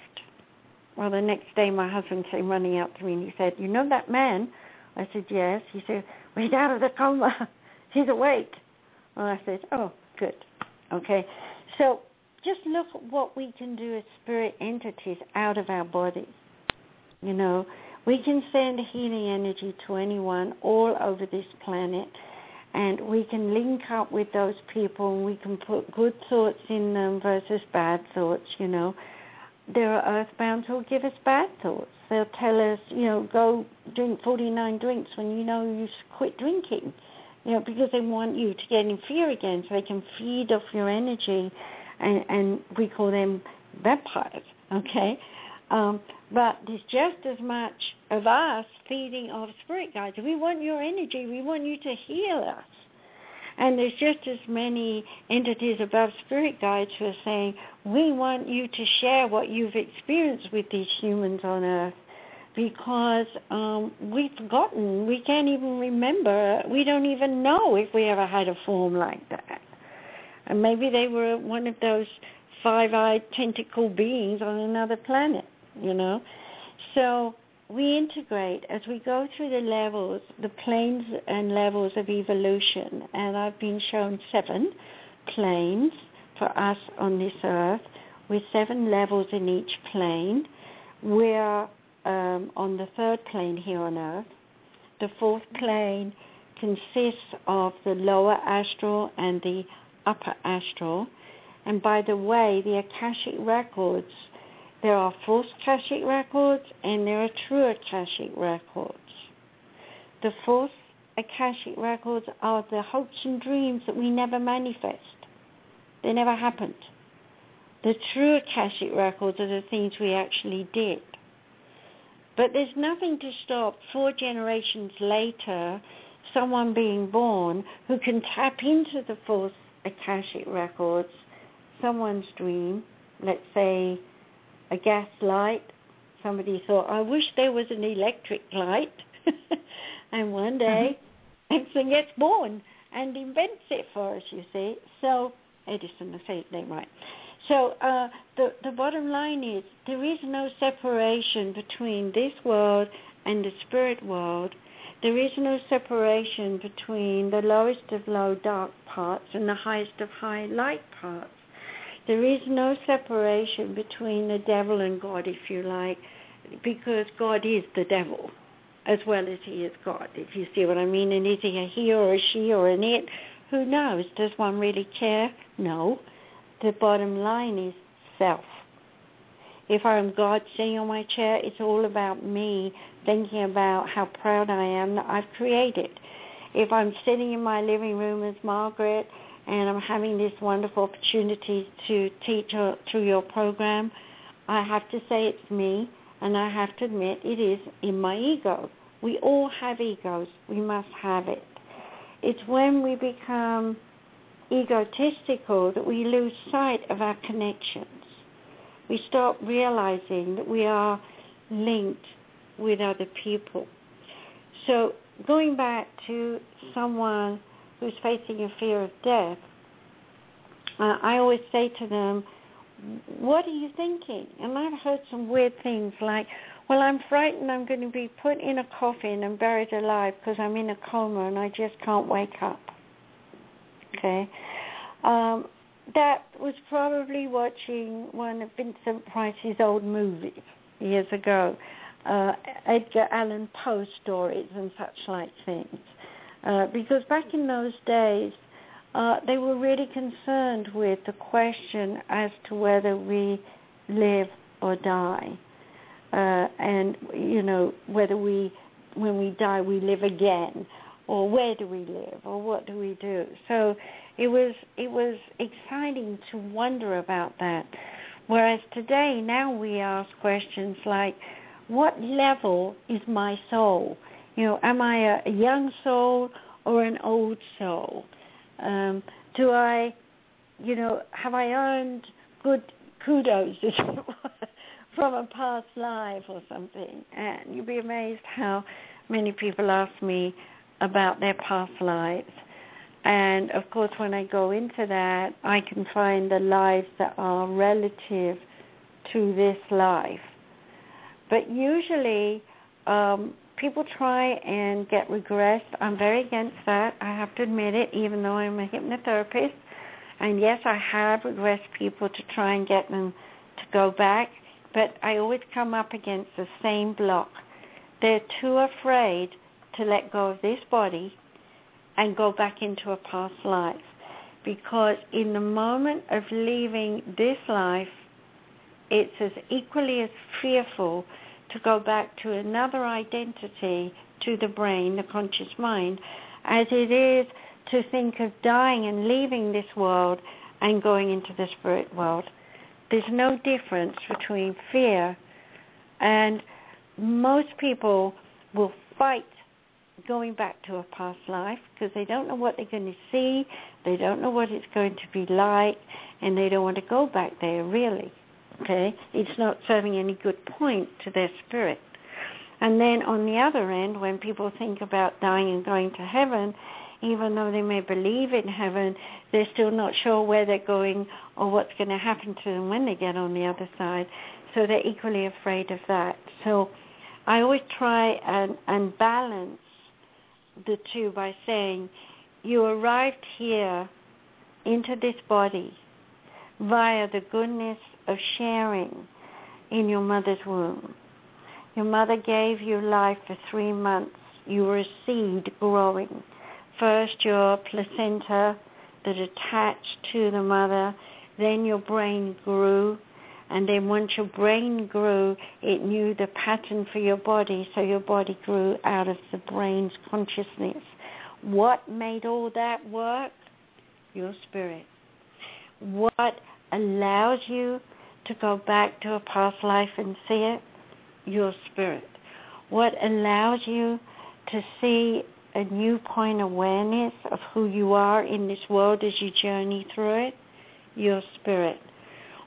Well, the next day my husband came running out to me, and he said, you know that man? I said, yes. He said, well, he's out of the coma. He's awake. Well, I said, oh, good. Okay. So just look at what we can do as spirit entities out of our bodies. We can send healing energy to anyone all over this planet, and we can link up with those people, and we can put good thoughts in them versus bad thoughts, There are earthbounds who'll give us bad thoughts. They'll tell us, go drink 49 drinks when you quit drinking, because they want you to get in fear again so they can feed off your energy, and we call them vampires, okay? But there's just as much of us feeding off spirit guides. We want your energy. We want you to heal us. And there's just as many entities above spirit guides who are saying, we want you to share what you've experienced with these humans on Earth, because we've forgotten. We can't even remember. We don't even know if we ever had a form like that. And maybe they were one of those five-eyed tentacle beings on another planet, So we integrate as we go through the levels, the planes and levels of evolution, and I've been shown 7 planes for us on this earth with 7 levels in each plane. We're on the 3rd plane here on earth. The 4th plane consists of the lower astral and the upper astral. And by the way, the Akashic records, there are false Akashic records and there are true Akashic records. The 4th Akashic records are the hopes and dreams that we never manifest. They never happened. The true Akashic records are the things we actually did. But there's nothing to stop 4 generations later someone being born who can tap into the false Akashic records, someone's dream, let's say a gas light. Somebody thought, I wish there was an electric light. And one day, Edison gets born and invents it for us, you see. So, Edison, I say his name right. So, the bottom line is, there is no separation between this world and the spirit world. There is no separation between the lowest of low dark parts and the highest of high light parts. There is no separation between the devil and God, if you like, because God is the devil as well as he is God, if you see what I mean. And is he a he or a she or an it? Who knows? Does one really care? No. The bottom line is self. If I'm God sitting on my chair, it's all about me thinking about how proud I am that I've created. If I'm sitting in my living room as Margaret and I'm having this wonderful opportunity to teach through your program, I have to say it's me, and I have to admit it is in my ego. We all have egos. We must have it. It's when we become egotistical that we lose sight of our connections. We start realizing that we are linked with other people. So going back to someone who's facing a fear of death, I always say to them, what are you thinking? And I've heard some weird things like, well, I'm frightened I'm going to be put in a coffin and buried alive because I'm in a coma and I just can't wake up. Okay? That was probably watching one of Vincent Price's old movies years ago, Edgar Allan Poe stories and such like things. Because back in those days, they were really concerned with the question as to whether we live or die. And, you know, whether when we die, we live again, or where do we live, or what do we do. So it was exciting to wonder about that. Whereas today, now we ask questions like, what level is my soul? You know, am I a young soul or an old soul? Do I, have I earned good kudos from a past life or something? And you'd be amazed how many people ask me about their past lives. And, of course, when I go into that, I can find the lives that are relative to this life. But usually people try and get regressed. I'm very against that. I have to admit it, even though I'm a hypnotherapist. And, yes, I have regressed people to try and get them to go back. But I always come up against the same block. They're too afraid to let go of this body and go back into a past life. Because in the moment of leaving this life, it's as equally as fearful to go back to another identity, to the brain, the conscious mind, as it is to think of dying and leaving this world and going into the spirit world. There's no difference between fear, and most people will fight going back to a past life because they don't know what they're going to see, they don't know what it's going to be like, and they don't want to go back there, really. Okay? It's not serving any good point to their spirit. And then on the other end, when people think about dying and going to heaven, even though they may believe in heaven, they're still not sure where they're going or what's going to happen to them when they get on the other side. So they're equally afraid of that. So I always try and balance the two by saying, you arrived here into this body via the goodness of sharing in your mother's womb. Your mother gave you life for 3 months. You were a seed growing. First your placenta that attached to the mother, then your brain grew, and then once your brain grew, it knew the pattern for your body, so your body grew out of the brain's consciousness. What made all that work? Your spirit. What allows you to go back to a past life and see it? Your spirit. What allows you to see a new point of awareness of who you are in this world as you journey through it? Your spirit.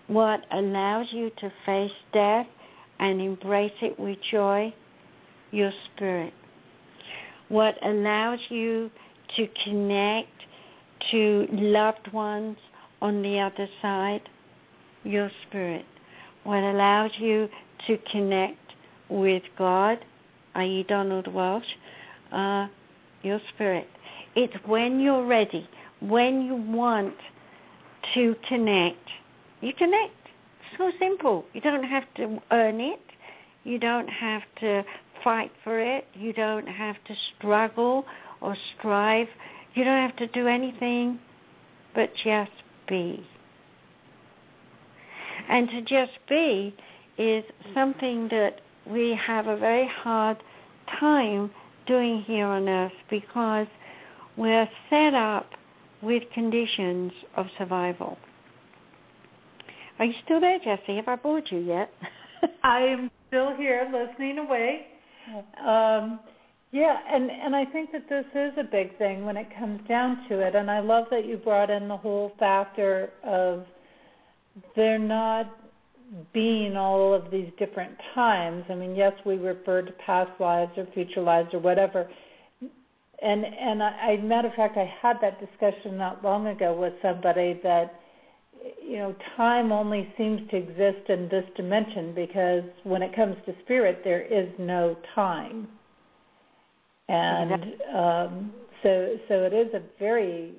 What allows you to face death and embrace it with joy? Your spirit. What allows you to connect to loved ones on the other side? Your spirit. What allows you to connect with God, i.e. Donald Welsh? Your spirit. It's when you're ready, when you want to connect, you connect. So simple. You don't have to earn it. You don't have to fight for it. You don't have to struggle or strive. You don't have to do anything but just be. And to just be is something that we have a very hard time doing here on Earth because we're set up with conditions of survival. Are you still there, Jessie? Have I bored you yet? I am still here listening away. And I think that this is a big thing when it comes down to it. And I love that you brought in the whole factor of there not being all of these different times. I mean, yes, we refer to past lives or future lives or whatever. And matter of fact, I had that discussion not long ago with somebody that, time only seems to exist in this dimension because when it comes to spirit, there is no time. And so it is a very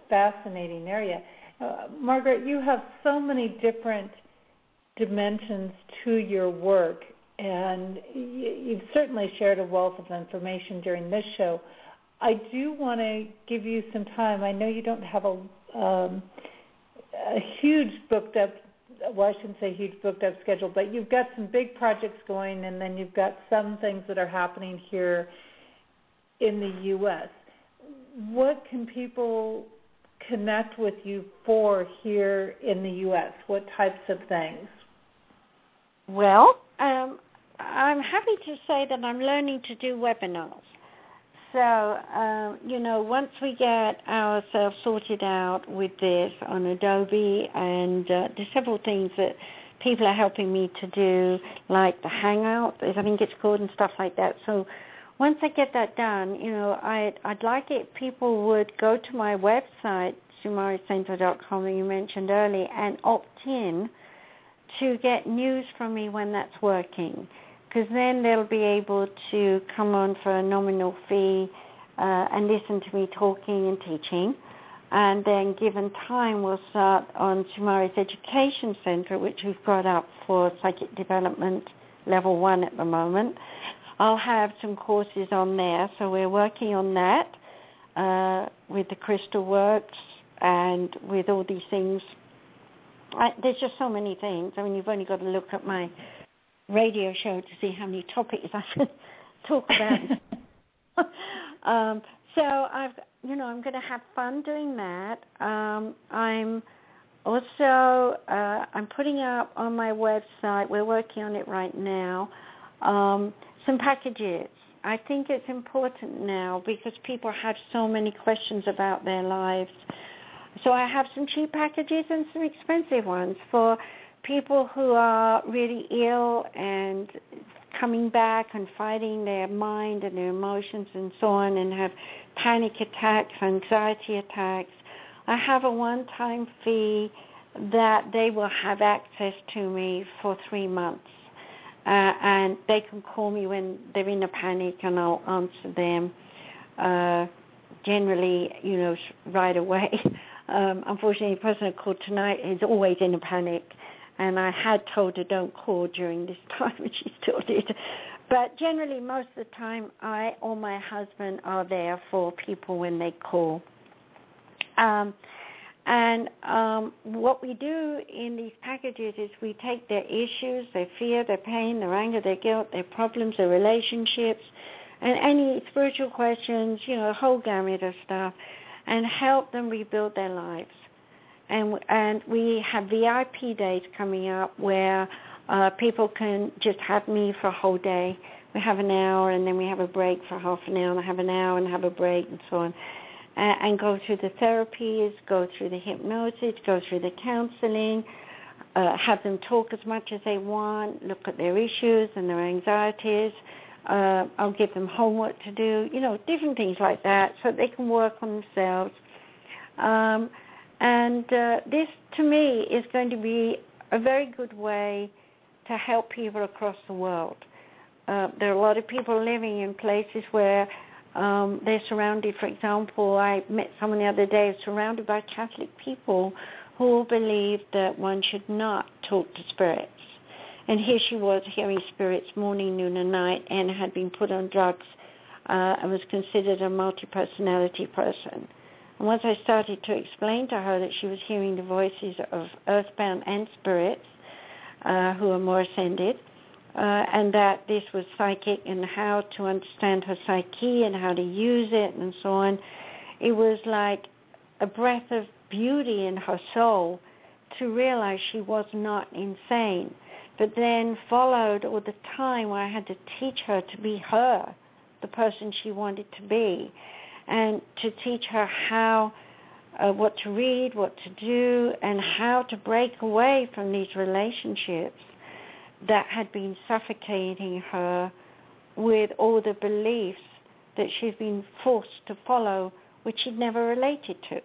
fascinating area. Margaret, you have so many different dimensions to your work, and you've certainly shared a wealth of information during this show. I do want to give you some time. I know you don't have a huge booked up, well, I shouldn't say huge booked up schedule, but you've got some big projects going, and then you've got some things that are happening here in the U.S. What can people connect with you for here in the U.S.? What types of things? Well, I'm happy to say that I'm learning to do webinars. So, once we get ourselves sorted out with this on Adobe, and there's several things that people are helping me to do, like the Hangout, I think it's called, and stuff like that. So once I get that done, I'd like it, people would go to my website, sumaricenter.com, that you mentioned earlier, and opt in to get news from me when that's working, because then they'll be able to come on for a nominal fee and listen to me talking and teaching. And then given time, we'll start on Sumari's Education Center, which we've got up for Psychic Development Level 1 at the moment. I'll have some courses on there, so we're working on that with the Crystal Works and with all these things. There's just so many things. I mean, you've only got to look at my radio show to see how many topics I can talk about. So I'm going to have fun doing that. I'm also I'm putting up on my website. We're working on it right now. Some packages. I think it's important now because people have so many questions about their lives. So I have some cheap packages and some expensive ones for people who are really ill and coming back and fighting their mind and their emotions and so on, and have panic attacks, anxiety attacks. I have a one-time fee that they will have access to me for 3 months. And they can call me when they're in a panic, and I'll answer them generally, right away. Unfortunately, the person who called tonight is always in a panic, and I had told her don't call during this time, and she still did. But generally, most of the time, I or my husband are there for people when they call. And what we do in these packages is we take their issues, their fear, their pain, their anger, their guilt, their problems, their relationships, and any spiritual questions, a whole gamut of stuff, and help them rebuild their lives. And we have VIP days coming up where people can just have me for a whole day. We have an hour, and then we have a break for half an hour, and have an hour and have a break, and so on. And go through the therapies, go through the hypnosis, go through the counseling, have them talk as much as they want, look at their issues and their anxieties. I'll give them homework to do, different things like that so they can work on themselves. This, to me, is going to be a very good way to help people across the world. There are a lot of people living in places where they're surrounded. For example, I met someone the other day surrounded by Catholic people who believe that one should not talk to spirits. And here she was hearing spirits morning, noon, and night, and had been put on drugs and was considered a multi-personality person. And once I started to explain to her that she was hearing the voices of earthbound and spirits who are more ascended, and that this was psychic and how to understand her psyche and how to use it and so on, it was like a breath of beauty in her soul to realize she was not insane, but then followed all the time where I had to teach her to be her, the person she wanted to be, and to teach her how, what to read, what to do, and how to break away from these relationships that had been suffocating her with all the beliefs that she's been forced to follow, which she'd never related to.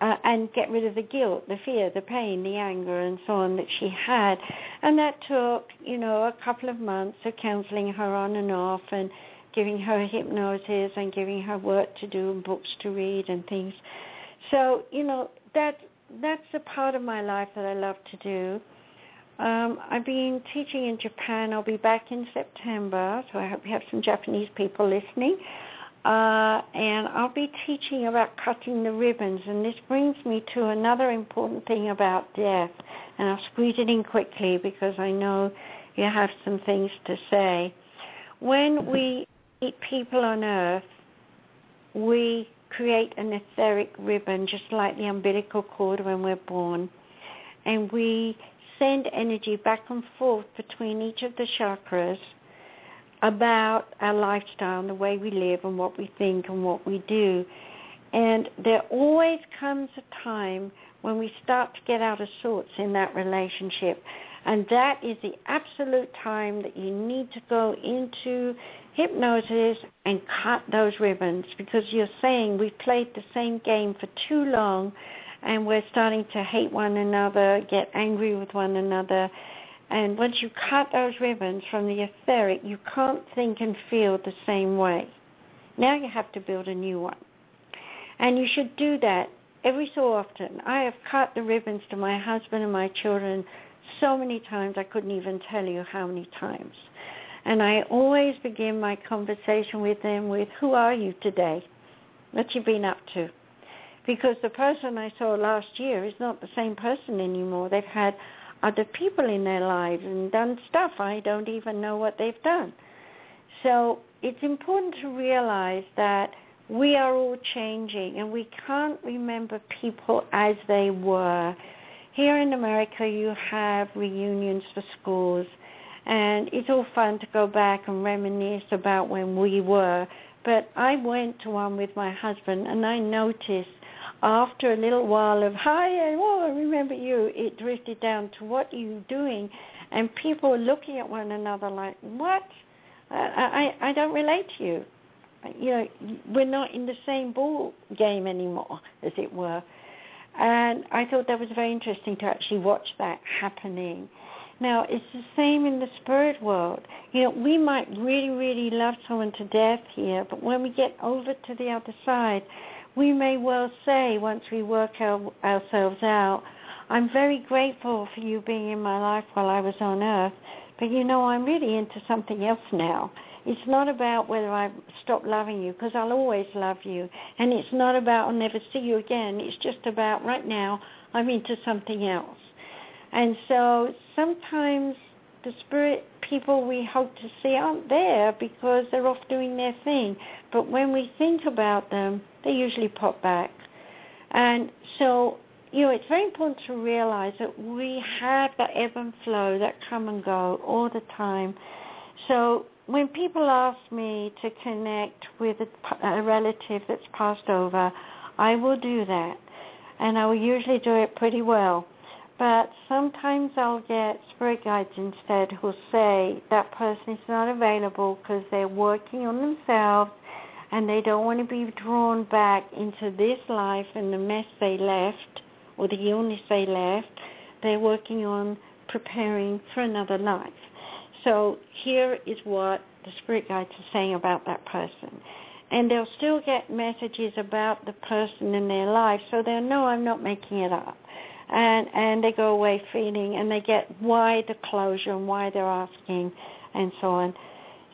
And get rid of the guilt, the fear, the pain, the anger, and so on that she had. And that took, a couple of months of counseling her on and off and giving her hypnosis and giving her work to do and books to read and things. So, that's a part of my life that I love to do. I've been teaching in Japan. I'll be back in September, so I hope you have some Japanese people listening. And I'll be teaching about cutting the ribbons, and this brings me to another important thing about death, and I'll squeeze it in quickly because I know you have some things to say. When we meet people on Earth, we create an etheric ribbon, just like the umbilical cord when we're born, and we send energy back and forth between each of the chakras about our lifestyle and the way we live and what we think and what we do. And there always comes a time when we start to get out of sorts in that relationship. And that is the absolute time that you need to go into hypnosis and cut those ribbons, because you're saying we've played the same game for too long and we're starting to hate one another, get angry with one another. And once you cut those ribbons from the etheric, you can't think and feel the same way. Now you have to build a new one. And you should do that every so often. I have cut the ribbons to my husband and my children so many times I couldn't even tell you how many times. And I always begin my conversation with them with, who are you today? What you been up to? Because the person I saw last year is not the same person anymore. They've had other people in their lives and done stuff I don't even know what they've done. So it's important to realize that we are all changing and we can't remember people as they were. Here in America you have reunions for schools, and it's all fun to go back and reminisce about when we were. But I went to one with my husband, and I noticed after a little while of, hi, I remember you, it drifted down to, what are you doing? And people were looking at one another like, what? I don't relate to you. We're not in the same ball game anymore, as it were. And I thought that was very interesting to actually watch that happening. Now, it's the same in the spirit world. We might really, really love someone to death here, but when we get over to the other side, we may well say, once we work ourselves out, I'm very grateful for you being in my life while I was on Earth, but I'm really into something else now. It's not about whether I stop loving you, because I'll always love you. And it's not about I'll never see you again. It's just about right now I'm into something else. And so sometimes the spirit people we hope to see aren't there because they're off doing their thing. But when we think about them, they usually pop back. And so, it's very important to realize that we have that ebb and flow that come and go all the time. So when people ask me to connect with a relative that's passed over, I will do that. And I will usually do it pretty well. But sometimes I'll get spirit guides instead who'll say that person is not available because they're working on themselves and they don't want to be drawn back into this life and the mess they left or the illness they left. They're working on preparing for another life. So here is what the spirit guides are saying about that person. And they'll still get messages about the person in their life, so they'll know I'm not making it up. And they go away feeling, and they get why the closure and why they're asking and so on.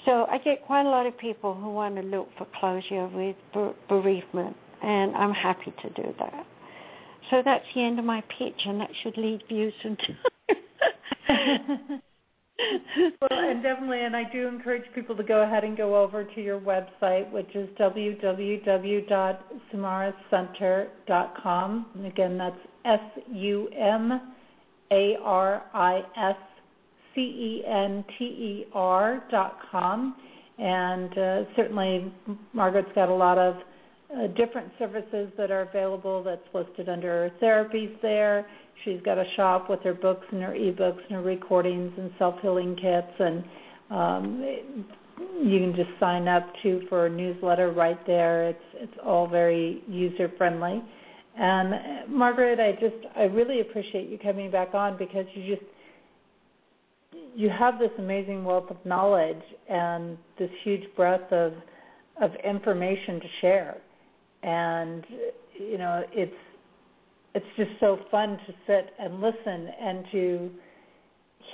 So I get quite a lot of people who want to look for closure with bereavement, and I'm happy to do that. So that's the end of my pitch, and that should leave you some time. Well, and definitely, and I do encourage people to go ahead and go over to your website, which is www.sumariscenter.com. And again, that's SUMARISCENTER.com. And certainly, Margaret's got a lot of different services that are available that's listed under her therapies there. She's got a shop with her books and her ebooks and her recordings and self-healing kits, and you can just sign up for a newsletter right there. It's all very user-friendly. And Margaret, I really appreciate you coming back on because you have this amazing wealth of knowledge and this huge breadth of information to share. And it's just so fun to sit and listen and to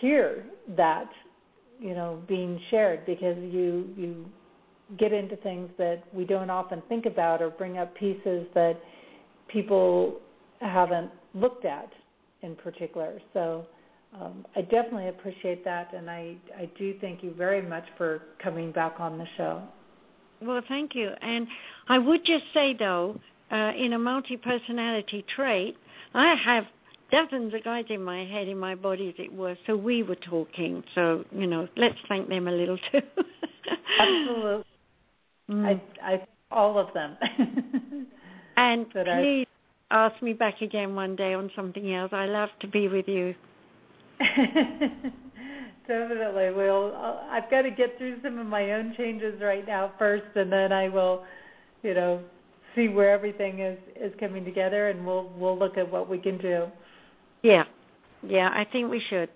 hear that, being shared, because you get into things that we don't often think about or bring up pieces that people haven't looked at in particular. So I definitely appreciate that, and I do thank you very much for coming back on the show. Well, thank you. And I would just say, though, in a multi-personality trait, I have dozens of guides in my head, in my body, as it were, so we were talking. So, let's thank them a little, too. Absolutely. I all of them. And please ask me back again one day on something else. I love to be with you. Definitely. Well, I've got to get through some of my own changes right now first, and then I will, see where everything is coming together, and we'll look at what we can do. Yeah, I think we should.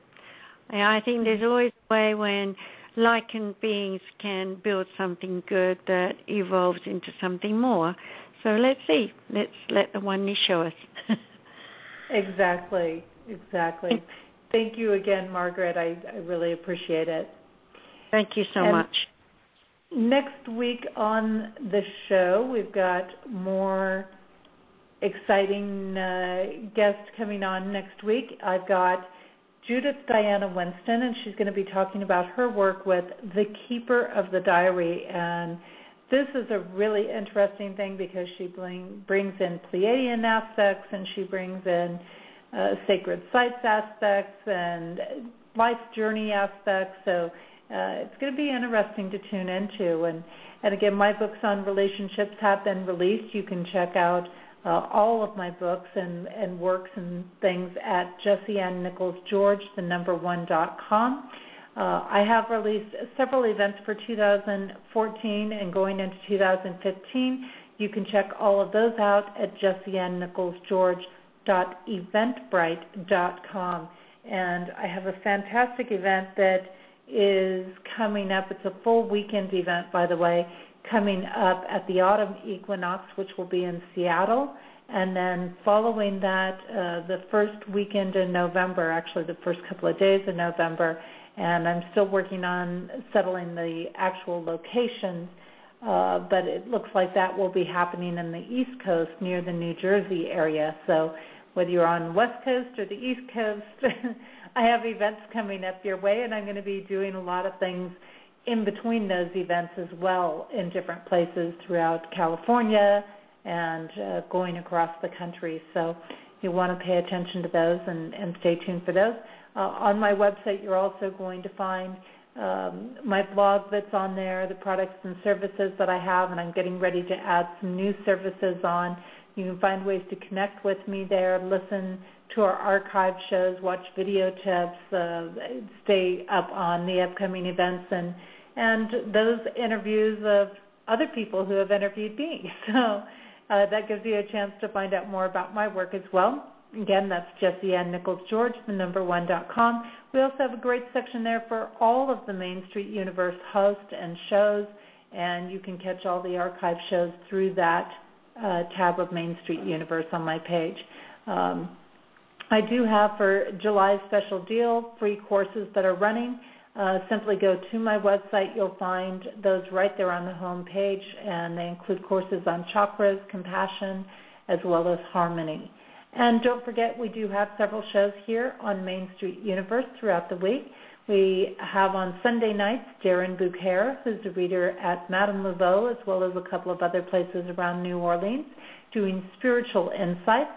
I think there's always a way when like beings can build something good that evolves into something more. So let's see. Let's let the oneness show us. Exactly. Thank you again, Margaret. I really appreciate it. Thank you so much. Next week on the show, we've got more exciting guests coming on next week. I've got Judith Diana Winston, and she's going to be talking about her work with The Keeper of the Diary. And this is a really interesting thing because she brings in Pleiadian aspects, and she brings in sacred sites aspects and life journey aspects. So it's going to be interesting to tune into. And again, my books on relationships have been released. You can check out all of my books and works and things at JessieAnnNicholsGeorge1.com. I have released several events for 2014 and going into 2015. You can check all of those out at JessieAnnNicholsGeorge.eventbrite.com. And I have a fantastic event that is coming up. It's a full weekend event, by the way, coming up at the autumn equinox, which will be in Seattle. And then following that, the first weekend in November, actually the first couple of days in November, and I'm still working on settling the actual locations, but it looks like that will be happening in the East Coast near the New Jersey area. So whether you're on the West Coast or the East Coast. I have events coming up your way, and I'm going to be doing a lot of things in between those events as well in different places throughout California and going across the country. So you want to pay attention to those and stay tuned for those. On my website, you're also going to find my blog that's on there, the products and services that I have, and I'm getting ready to add some new services on. You can find ways to connect with me there, listen to our archive shows, watch video tips, stay up on the upcoming events, and those interviews of other people who have interviewed me. So that gives you a chance to find out more about my work as well. Again, that's Jessie Ann Nichols George, the1.com. We also have a great section there for all of the Main Street Universe hosts and shows, and you can catch all the archive shows through that tab of Main Street Universe on my page. I do have for July's special deal free courses that are running. Simply go to my website. You'll find those right there on the home page, and they include courses on chakras, compassion, as well as harmony. And don't forget, we do have several shows here on Main Street Universe throughout the week. We have on Sunday nights Darren Bouquet, who's a reader at Madame Laveau, as well as a couple of other places around New Orleans, doing spiritual insights.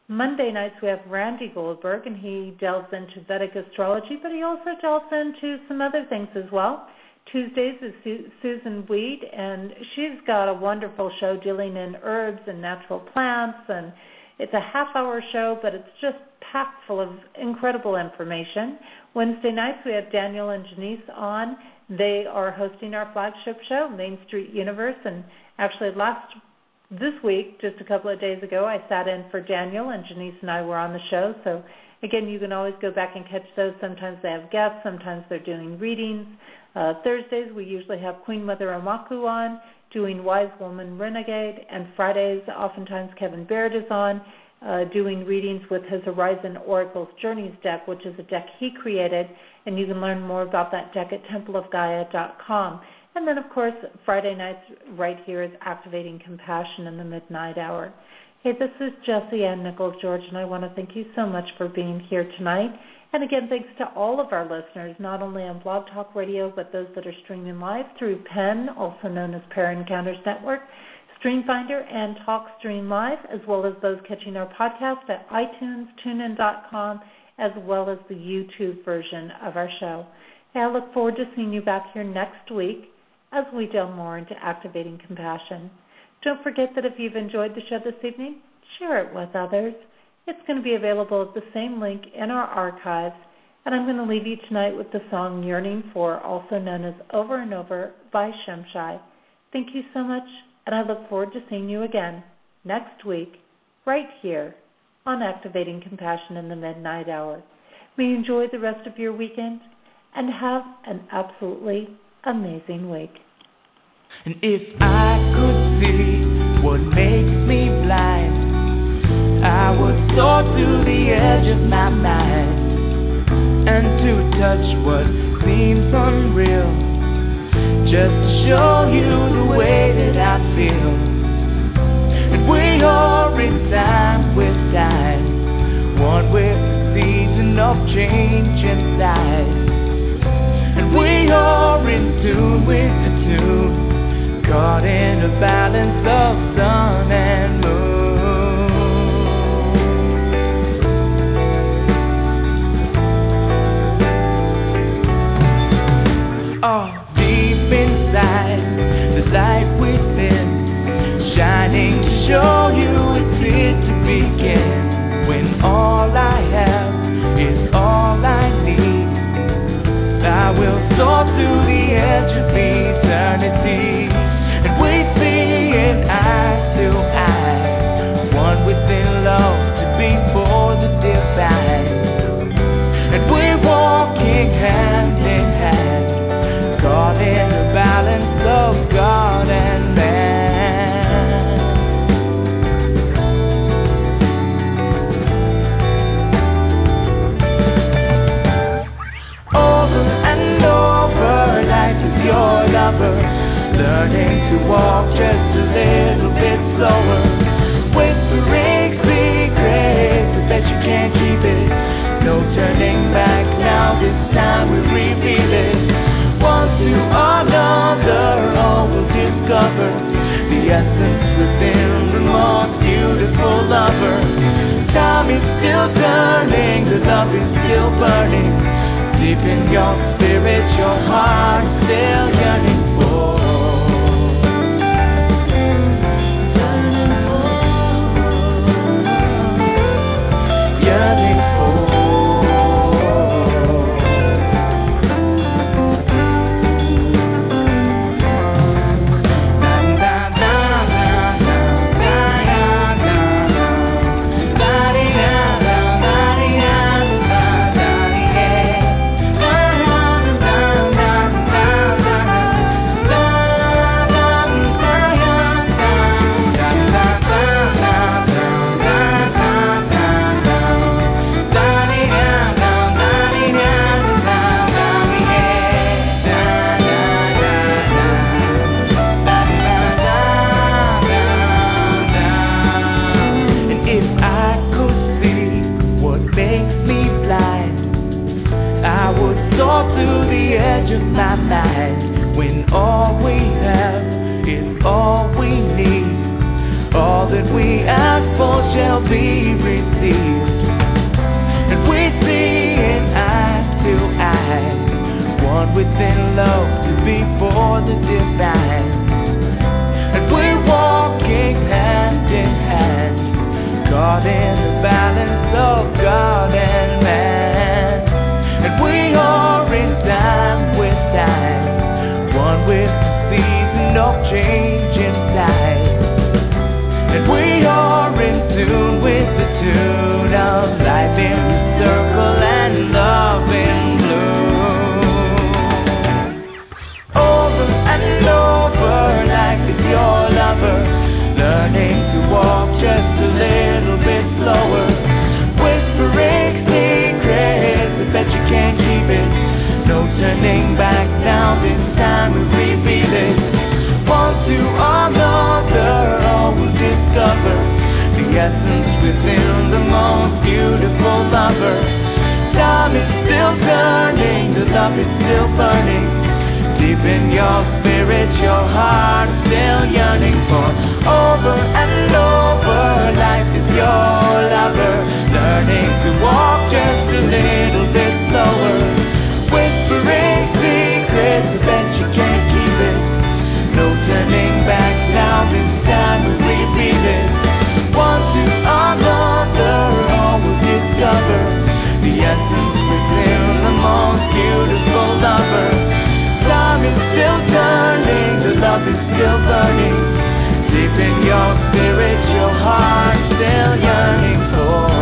Monday nights we have Randy Goldberg, and he delves into Vedic astrology, but he also delves into some other things as well. Tuesdays is Susan Weed, and she's got a wonderful show dealing in herbs and natural plants, and it's a half-hour show, but it's just packed full of incredible information. Wednesday nights, we have Daniel and Janice on. They are hosting our flagship show, Main Street Universe, and actually this week, just a couple of days ago, I sat in for Daniel, and Janice and I were on the show. So, again, you can always go back and catch those. Sometimes they have guests. Sometimes they're doing readings. Thursdays, we usually have Queen Mother Amaku on, doing Wise Woman Renegade, and Fridays, oftentimes Kevin Baird is on, doing readings with his Horizon Oracles Journeys deck, which is a deck he created, and you can learn more about that deck at templeofgaia.com. And then, of course, Friday nights right here is Activating Compassion in the Midnight Hour. Hey, this is Jessie Ann Nichols George, and I want to thank you so much for being here tonight. And again, thanks to all of our listeners, not only on Blog Talk Radio, but those that are streaming live through PEN, also known as Pair Encounters Network, StreamFinder, and TalkStream Live, as well as those catching our podcast at iTunes, TuneIn.com, as well as the YouTube version of our show. Hey, I look forward to seeing you back here next week as we delve more into activating compassion. Don't forget that if you've enjoyed the show this evening, share it with others. It's going to be available at the same link in our archives. And I'm going to leave you tonight with the song Yearning For, also known as Over and Over by Shemshai. Thank you so much, and I look forward to seeing you again next week, right here on Activating Compassion in the Midnight Hour. May you enjoy the rest of your weekend and have an absolutely amazing week. And if I could see what makes me blind, I would soar to the edge of my mind, and to touch what seems unreal, just to show you the way that I feel. And we are in time with time, one with the season of change inside. And we are in tune with the tune, caught in a balance of sun and moon. Oh, deep inside, the light within, shining to show you it's here to begin. When all I have is all I need, I will soar to the edge of eternity. And we see it eye to eye, one within love to be for the divine. And we're walking hand in hand, caught in the balance of God and man. Over and over, life is your lover, learning to walk just a little bit slower, whispering secrets that discover the essence within the most beautiful lover. Time is still turning, the love is still burning. Deep in your spirit, your heart is still yearning for. Yearning for. When all we have is all we need, all that we ask for shall be received. And we see in eye to eye, one within love to be for the divine. And we're walking hand in hand, caught in the balance of God and man. And we are in time with time, one with the season of change inside. And we are in tune with the tune of life in the circle and love in bloom. Over and over, life is your lover, learning to walk just a little bit slower, whispering secrets, I bet you can't keep it. No turning back now, this time we reveal it. One to another, all will discover the essence within the most beautiful lover. Time is still turning, the love is still burning. Deep in your spirit, your heart is still yearning for. Over and over, life is your lover, learning to walk just a little bit slower, whispering secrets, I bet you can't keep it. No turning back now, this time we repeat it. One to another, all will discover the essence within the most beautiful lover. Time is still turning, the love is still burning. Deep in your spirit, your heart still yearning for.